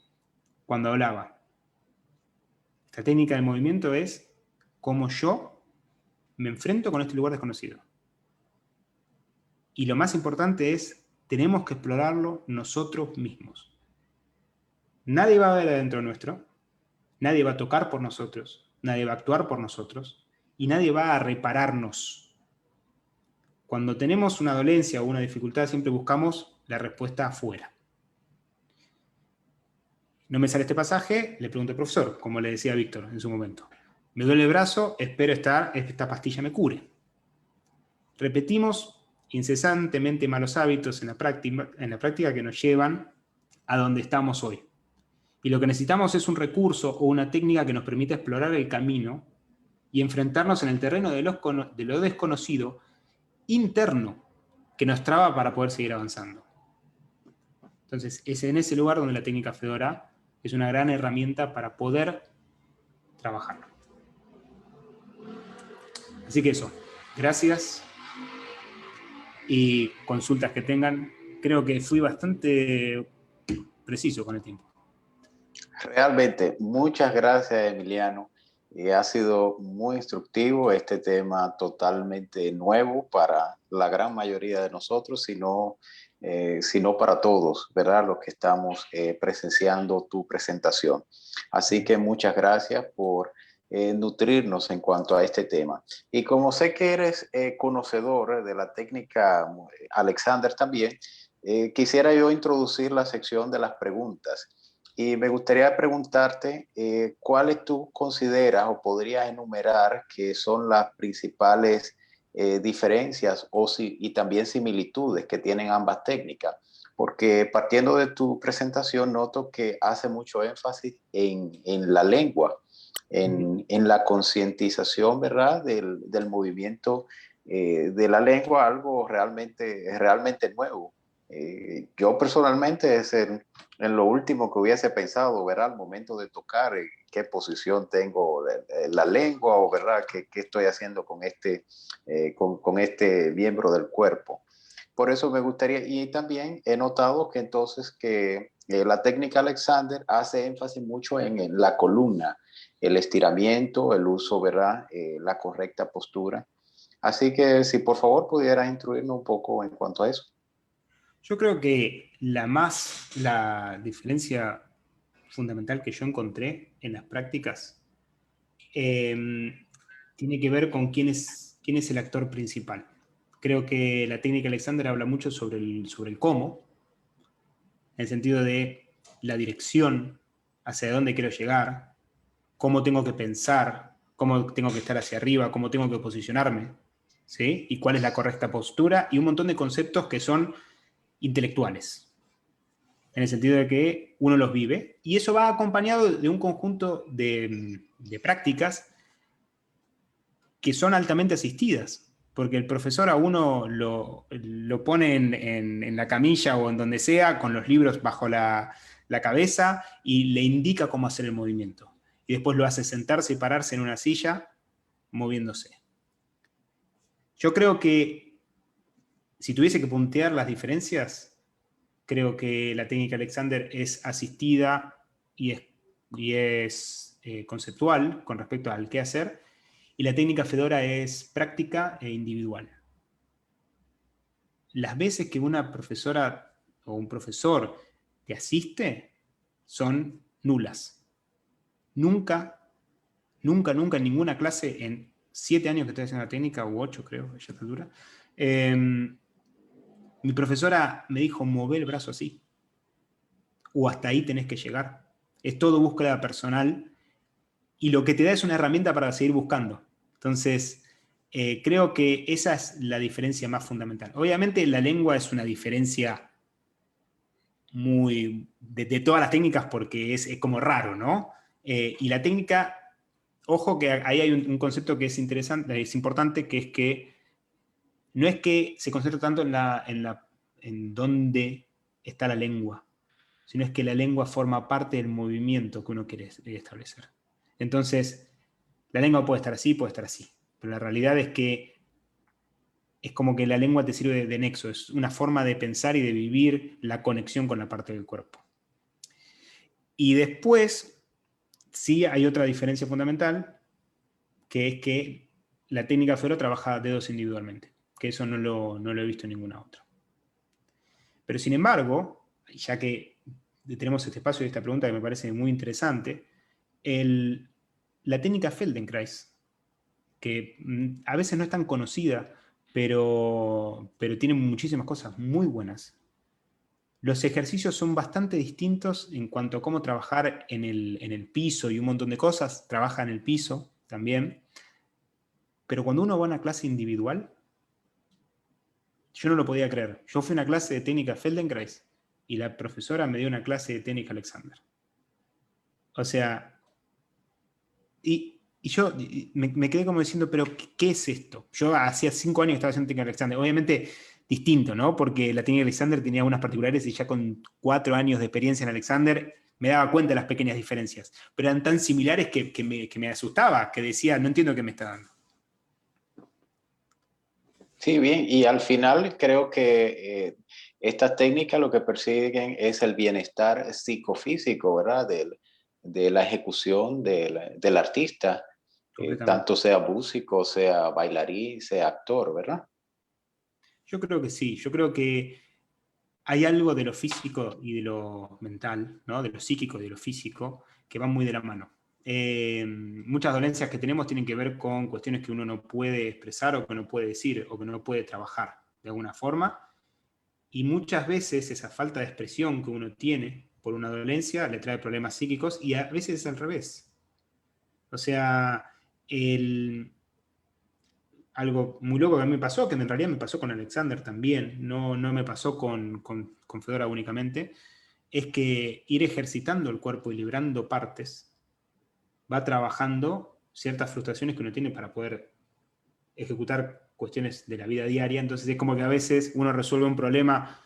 cuando hablaba. Esta técnica del movimiento es cómo yo me enfrento con este lugar desconocido. Y lo más importante es, tenemos que explorarlo nosotros mismos. Nadie va a ver adentro nuestro, nadie va a tocar por nosotros, nadie va a actuar por nosotros y nadie va a repararnos. Cuando tenemos una dolencia o una dificultad, siempre buscamos la respuesta afuera. No me sale este pasaje, le pregunto al profesor, como le decía a Víctor en su momento. Me duele el brazo, espero esta pastilla me cure. Repetimos incesantemente malos hábitos en la práctica que nos llevan a donde estamos hoy. Y lo que necesitamos es un recurso o una técnica que nos permita explorar el camino y enfrentarnos en el terreno de lo desconocido interno que nos traba para poder seguir avanzando. Entonces, es en ese lugar donde la técnica Fedora es una gran herramienta para poder trabajarlo. Así que eso, gracias y consultas que tengan. Creo que fui bastante preciso con el tiempo. Realmente, muchas gracias, Emiliano. Ha sido muy instructivo este tema, totalmente nuevo para la gran mayoría de nosotros, sino para todos, ¿verdad? Los que estamos presenciando tu presentación. Así que muchas gracias por nutrirnos en cuanto a este tema. Y como sé que eres conocedor de la técnica Alexander también, quisiera yo introducir la sección de las preguntas. Y me gustaría preguntarte cuáles tú consideras o podrías enumerar que son las principales diferencias y también similitudes que tienen ambas técnicas, porque partiendo de tu presentación noto que hace mucho énfasis en la lengua, en la concientización, ¿verdad?, del movimiento de la lengua, algo realmente nuevo. Yo personalmente en lo último que hubiese pensado, ¿verdad?, al momento de tocar, qué posición tengo de la lengua, o ¿verdad?, qué estoy haciendo con este miembro del cuerpo. Por eso me gustaría, y también he notado que entonces la técnica Alexander hace énfasis mucho en la columna, el estiramiento, el uso, ¿verdad?, la correcta postura. Así que si por favor pudieras instruirnos un poco en cuanto a eso. Yo creo que la diferencia fundamental que yo encontré en las prácticas tiene que ver con quién es el actor principal. Creo que la técnica Alexander habla mucho sobre el cómo, en el sentido de la dirección, hacia dónde quiero llegar, cómo tengo que pensar, cómo tengo que estar hacia arriba, cómo tengo que posicionarme, ¿sí? Y cuál es la correcta postura, y un montón de conceptos que son intelectuales, en el sentido de que uno los vive, y eso va acompañado de un conjunto de prácticas que son altamente asistidas, porque el profesor a uno lo pone en la camilla o en donde sea, con los libros bajo la cabeza, y le indica cómo hacer el movimiento. Y después lo hace sentarse y pararse en una silla, moviéndose. Yo creo que, si tuviese que puntear las diferencias, creo que la técnica Alexander es asistida y es conceptual con respecto al qué hacer, y la técnica Fedora es práctica e individual. Las veces que una profesora o un profesor te asiste son nulas. Nunca en ninguna clase, en 7 años que estoy haciendo la técnica, u 8 creo, ya está dura, mi profesora me dijo: mover el brazo así, o hasta ahí tenés que llegar. Es todo búsqueda personal, y lo que te da es una herramienta para seguir buscando. Entonces, creo que esa es la diferencia más fundamental. Obviamente la lengua es una diferencia muy de todas las técnicas, porque es como raro, ¿no? Y la técnica, ojo que ahí hay un concepto que es interesante, es importante, que es que no es que se concentre tanto en dónde está la lengua, sino es que la lengua forma parte del movimiento que uno quiere establecer. Entonces, la lengua puede estar así, puede estar así, pero la realidad es que es como que la lengua te sirve de nexo, es una forma de pensar y de vivir la conexión con la parte del cuerpo. Y después, sí hay otra diferencia fundamental, que es que la técnica Fedora trabaja dedos individualmente, que eso no lo he visto en ninguna otra. Pero sin embargo, ya que tenemos este espacio y esta pregunta que me parece muy interesante, la técnica Feldenkrais, que a veces no es tan conocida, pero tiene muchísimas cosas muy buenas. Los ejercicios son bastante distintos en cuanto a cómo trabajar en el piso y un montón de cosas. Trabaja en el piso también. Pero cuando uno va a una clase individual, yo no lo podía creer. Yo fui a una clase de técnica Feldenkrais y la profesora me dio una clase de técnica Alexander. O sea, y yo me quedé como diciendo, pero ¿qué es esto? Yo hacía 5 años que estaba haciendo técnica Alexander. Obviamente distinto, ¿no? Porque la técnica Alexander tenía unas particulares, y ya con 4 años de experiencia en Alexander me daba cuenta de las pequeñas diferencias. Pero eran tan similares que me asustaba, que decía: no entiendo qué me está dando. Sí, bien, y al final creo que estas técnicas lo que persiguen es el bienestar psicofísico, ¿verdad? De la ejecución del artista, Completamente. tanto sea músico, sea bailarín, sea actor, ¿verdad? Yo creo que sí, yo creo que hay algo de lo físico y de lo mental, ¿no? De lo psíquico y de lo físico, que van muy de la mano. Muchas dolencias que tenemos tienen que ver con cuestiones que uno no puede expresar, o que no puede decir, o que no puede trabajar de alguna forma, y muchas veces esa falta de expresión que uno tiene por una dolencia le trae problemas psíquicos, y a veces es al revés. O sea, algo muy loco que a mí me pasó, que en realidad me pasó con Alexander también, no me pasó con Fedora únicamente, es que ir ejercitando el cuerpo y librando partes va trabajando ciertas frustraciones que uno tiene para poder ejecutar cuestiones de la vida diaria. Entonces es como que a veces uno resuelve un problema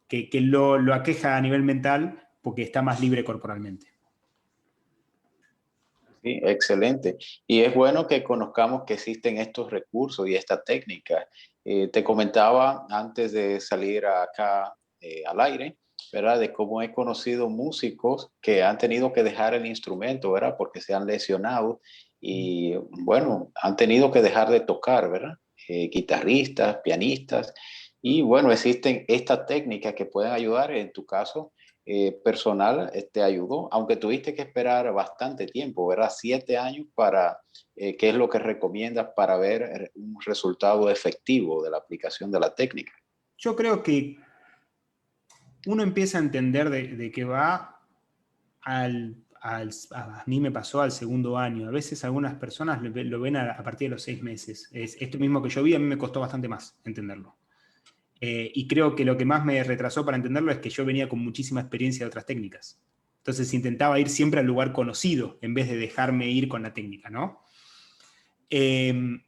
que lo aqueja a nivel mental porque está más libre corporalmente. Sí, excelente. Y es bueno que conozcamos que existen estos recursos y esta técnica. Te comentaba antes de salir acá al aire, ¿verdad? De cómo he conocido músicos que han tenido que dejar el instrumento, ¿verdad? Porque se han lesionado y, bueno, han tenido que dejar de tocar, ¿verdad? Guitarristas, pianistas. Y, bueno, existen estas técnicas que pueden ayudar, en tu caso personal te ayudó, aunque tuviste que esperar bastante tiempo, ¿verdad? 7 años para, ¿qué es lo que recomiendas para ver un resultado efectivo de la aplicación de la técnica? Yo creo que uno empieza a entender de qué va a mí me pasó al segundo año. A veces algunas personas lo ven a partir de los 6 meses. Esto mismo que yo vi, a mí me costó bastante más entenderlo. Y creo que lo que más me retrasó para entenderlo es que yo venía con muchísima experiencia de otras técnicas. Entonces intentaba ir siempre al lugar conocido en vez de dejarme ir con la técnica, ¿no? Creo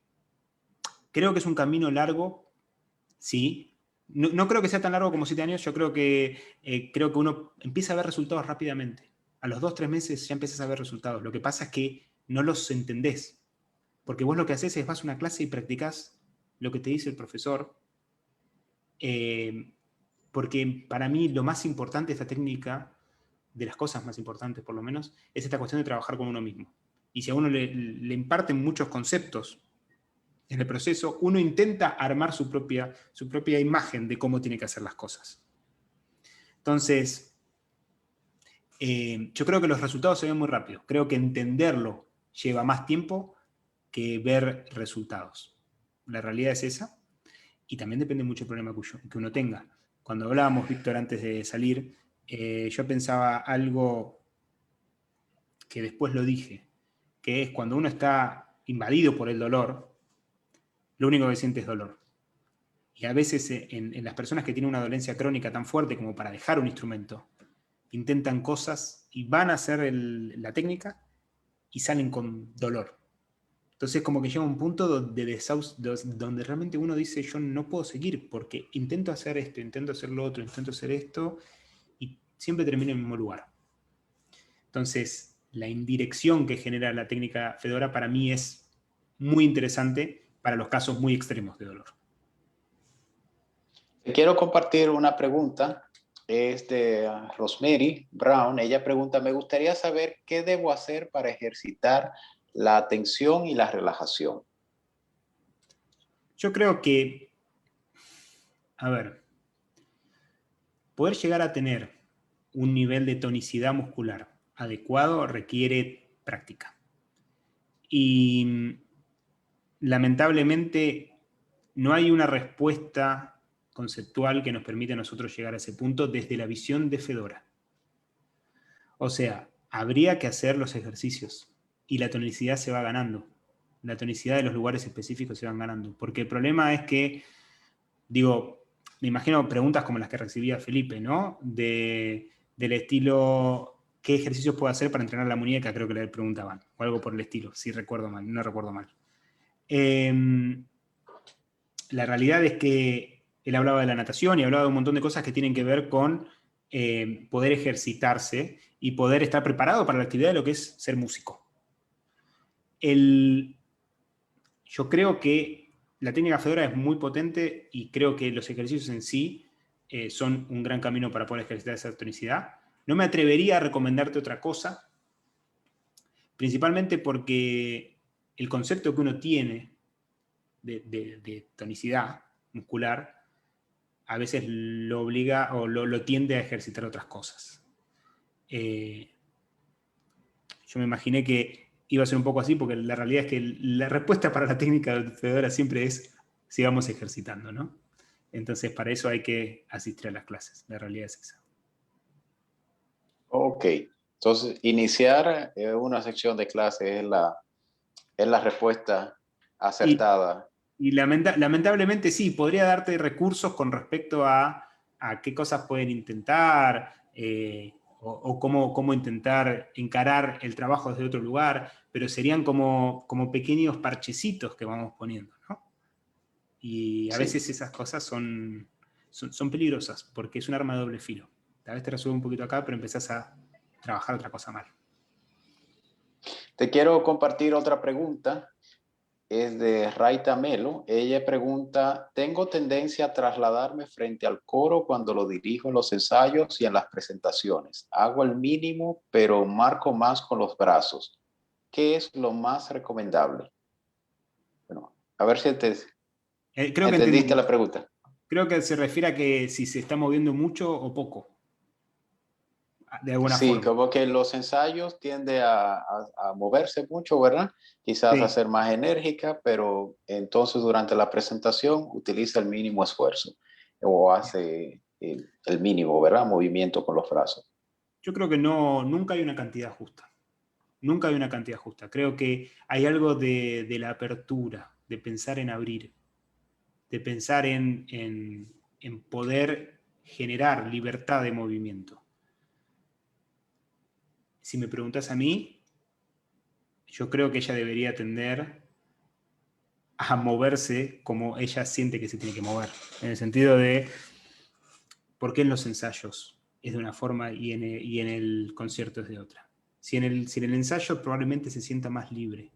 que es un camino largo, sí. No creo que sea tan largo como 7 años. Yo creo que uno empieza a ver resultados rápidamente. A los 2, 3 meses ya empiezas a ver resultados. Lo que pasa es que no los entendés. Porque vos lo que haces es vas a una clase y practicás lo que te dice el profesor. Porque para mí lo más importante de esta técnica, de las cosas más importantes por lo menos, es esta cuestión de trabajar con uno mismo. Y si a uno le imparten muchos conceptos en el proceso, uno intenta armar su propia imagen de cómo tiene que hacer las cosas. Entonces, yo creo que los resultados se ven muy rápido. Creo que entenderlo lleva más tiempo que ver resultados. La realidad es esa. Y también depende mucho del problema que uno tenga. Cuando hablábamos, Víctor, antes de salir, yo pensaba algo que después lo dije, que es cuando uno está invadido por el dolor, lo único que siente es dolor. Y a veces en las personas que tienen una dolencia crónica tan fuerte como para dejar un instrumento, intentan cosas y van a hacer la técnica y salen con dolor. Entonces como que llega un punto donde realmente uno dice, yo no puedo seguir porque intento hacer esto, intento hacer lo otro, intento hacer esto y siempre termino en el mismo lugar. Entonces, la indirección que genera la técnica Fedora para mí es muy interesante para los casos muy extremos de dolor. Te quiero compartir una pregunta. Es de Rosemary Brown. Ella pregunta, me gustaría saber qué debo hacer para ejercitar la atención y la relajación. Yo creo que, a ver, poder llegar a tener un nivel de tonicidad muscular adecuado requiere práctica. Y lamentablemente no hay una respuesta conceptual que nos permita a nosotros llegar a ese punto desde la visión de Fedora. O sea, habría que hacer los ejercicios y la tonicidad se va ganando. La tonicidad de los lugares específicos se van ganando. Porque el problema es que, digo, me imagino preguntas como las que recibía Felipe, ¿no? Del estilo, ¿qué ejercicios puedo hacer para entrenar la muñeca? Creo que le preguntaban. O algo por el estilo, si recuerdo mal, no recuerdo mal. La realidad es que él hablaba de la natación y hablaba de un montón de cosas que tienen que ver con poder ejercitarse y poder estar preparado para la actividad de lo que es ser músico. Yo creo que la técnica Fedora es muy potente y creo que los ejercicios en sí son un gran camino para poder ejercitar esa tonicidad. No me atrevería a recomendarte otra cosa, principalmente porque el concepto que uno tiene de tonicidad muscular a veces lo obliga o lo tiende a ejercitar otras cosas. Yo me imaginé que iba a ser un poco así, porque la realidad es que la respuesta para la técnica de Fedora siempre es sigamos ejercitando, ¿no? Entonces, para eso hay que asistir a las clases. La realidad es esa. Ok, entonces iniciar una sección de clase es la respuesta Y acertada. Y lamentablemente sí, podría darte recursos con respecto a qué cosas pueden intentar, o cómo intentar encarar el trabajo desde otro lugar, pero serían como pequeños parchecitos que vamos poniendo, ¿no? Y a Sí. veces esas cosas son peligrosas, porque es un arma de doble filo. Tal vez te resuelve un poquito acá, pero empezás a trabajar otra cosa mal. Te quiero compartir otra pregunta. Es de Raita Melo. Ella pregunta, tengo tendencia a trasladarme frente al coro cuando lo dirijo en los ensayos y en las presentaciones. Hago el mínimo, pero marco más con los brazos. ¿Qué es lo más recomendable? Bueno, a ver si Creo que entendiste entendí. la pregunta. Creo que se refiere a que si se está moviendo mucho o poco, de alguna Sí, forma. como que los ensayos tienden a moverse mucho, ¿verdad? Quizás Sí. a ser más enérgica, pero entonces durante la presentación utiliza el mínimo esfuerzo o hace el mínimo, ¿verdad? Movimiento con los brazos. Yo creo que nunca hay una cantidad justa. Nunca hay una cantidad justa. Creo que hay algo de la apertura, de pensar en abrir, de pensar en poder generar libertad de movimiento. Si me preguntas a mí, yo creo que ella debería tender a moverse como ella siente que se tiene que mover. En el sentido de, ¿por qué en los ensayos es de una forma y en el concierto es de otra? Si en el ensayo probablemente se sienta más libre,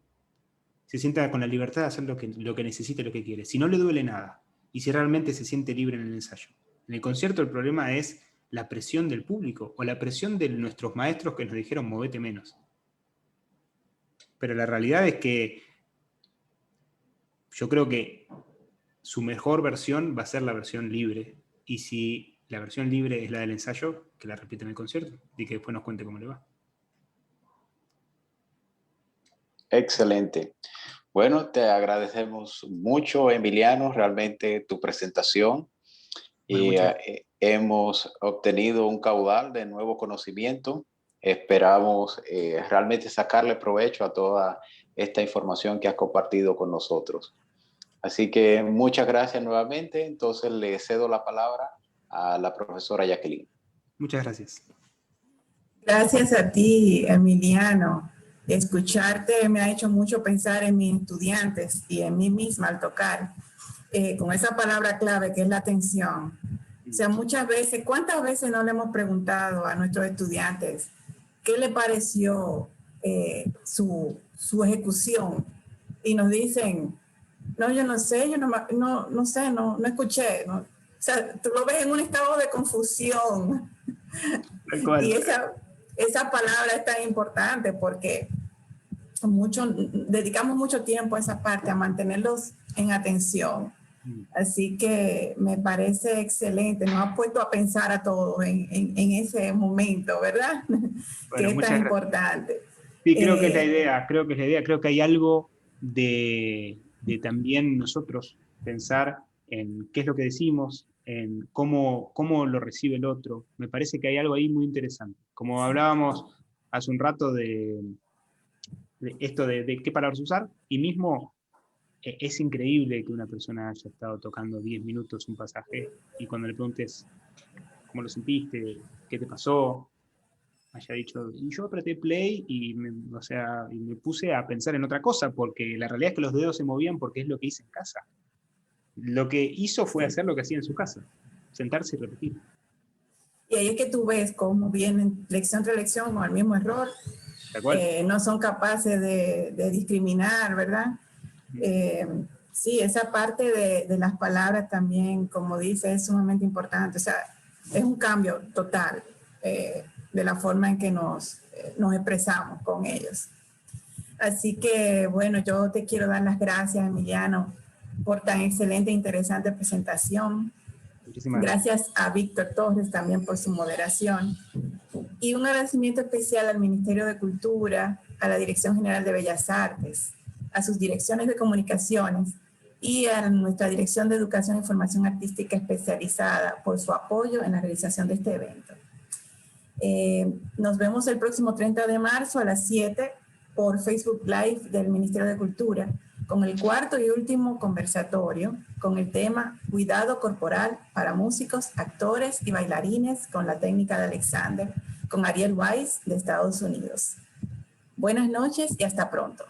se sienta con la libertad de hacer lo que necesita, lo que quiere. Si no le duele nada, y si realmente se siente libre en el ensayo. En el concierto el problema es la presión del público, o la presión de nuestros maestros que nos dijeron movete menos. Pero la realidad es que yo creo que su mejor versión va a ser la versión libre. Y si la versión libre es la del ensayo, que la repita en el concierto y que después nos cuente cómo le va. Excelente. Bueno, te agradecemos mucho, Emiliano, realmente tu presentación. Bueno, Y muchas hemos obtenido un caudal de nuevo conocimiento. Esperamos realmente sacarle provecho a toda esta información que has compartido con nosotros. Así que muchas gracias nuevamente. Entonces le cedo la palabra a la profesora Jacqueline. Muchas gracias. Gracias a ti, Emiliano. Escucharte me ha hecho mucho pensar en mis estudiantes y en mí misma al tocar, con esa palabra clave que es la atención. O sea, muchas veces, ¿cuántas veces no le hemos preguntado a nuestros estudiantes qué le pareció su ejecución? Y nos dicen, no, yo no sé, yo no sé, no escuché. No. O sea, tú lo ves en un estado de confusión. Tal cual. Y esa palabra es tan importante porque dedicamos mucho tiempo a esa parte, a mantenerlos en atención. Así que me parece excelente, nos ha puesto a pensar a todos en ese momento, ¿verdad? Que Bueno, es tan muchas gracias. importante. Sí, creo que es la idea, creo que hay algo de también nosotros pensar en qué es lo que decimos, en cómo lo recibe el otro. Me parece que hay algo ahí muy interesante. Como hablábamos hace un rato de esto de qué palabras usar, y mismo es increíble que una persona haya estado tocando 10 minutos un pasaje y cuando le preguntes cómo lo sentiste, qué te pasó, haya dicho, y yo apreté play y me puse a pensar en otra cosa, porque la realidad es que los dedos se movían porque es lo que hice en casa. Lo que hizo fue hacer lo que hacía en su casa, sentarse y repetir. Y ahí es que tú ves cómo vienen lección tras lección con el mismo error. ¿De acuerdo? No son capaces de discriminar, ¿verdad? Sí, esa parte de las palabras también, como dice, es sumamente importante. O sea, es un cambio total de la forma en que nos expresamos con ellos. Así que, bueno, yo te quiero dar las gracias, Emiliano, por tan excelente e interesante presentación. Muchísimas gracias. Gracias a Víctor Torres también por su moderación. Y un agradecimiento especial al Ministerio de Cultura, a la Dirección General de Bellas Artes, a sus direcciones de comunicaciones y a nuestra Dirección de Educación y Formación Artística Especializada por su apoyo en la realización de este evento. Nos vemos el próximo 30 de marzo a las 7 por Facebook Live del Ministerio de Cultura, con el cuarto y último conversatorio con el tema Cuidado corporal para músicos, actores y bailarines con la técnica de Alexander, con Ariel Weiss de Estados Unidos. Buenas noches y hasta pronto.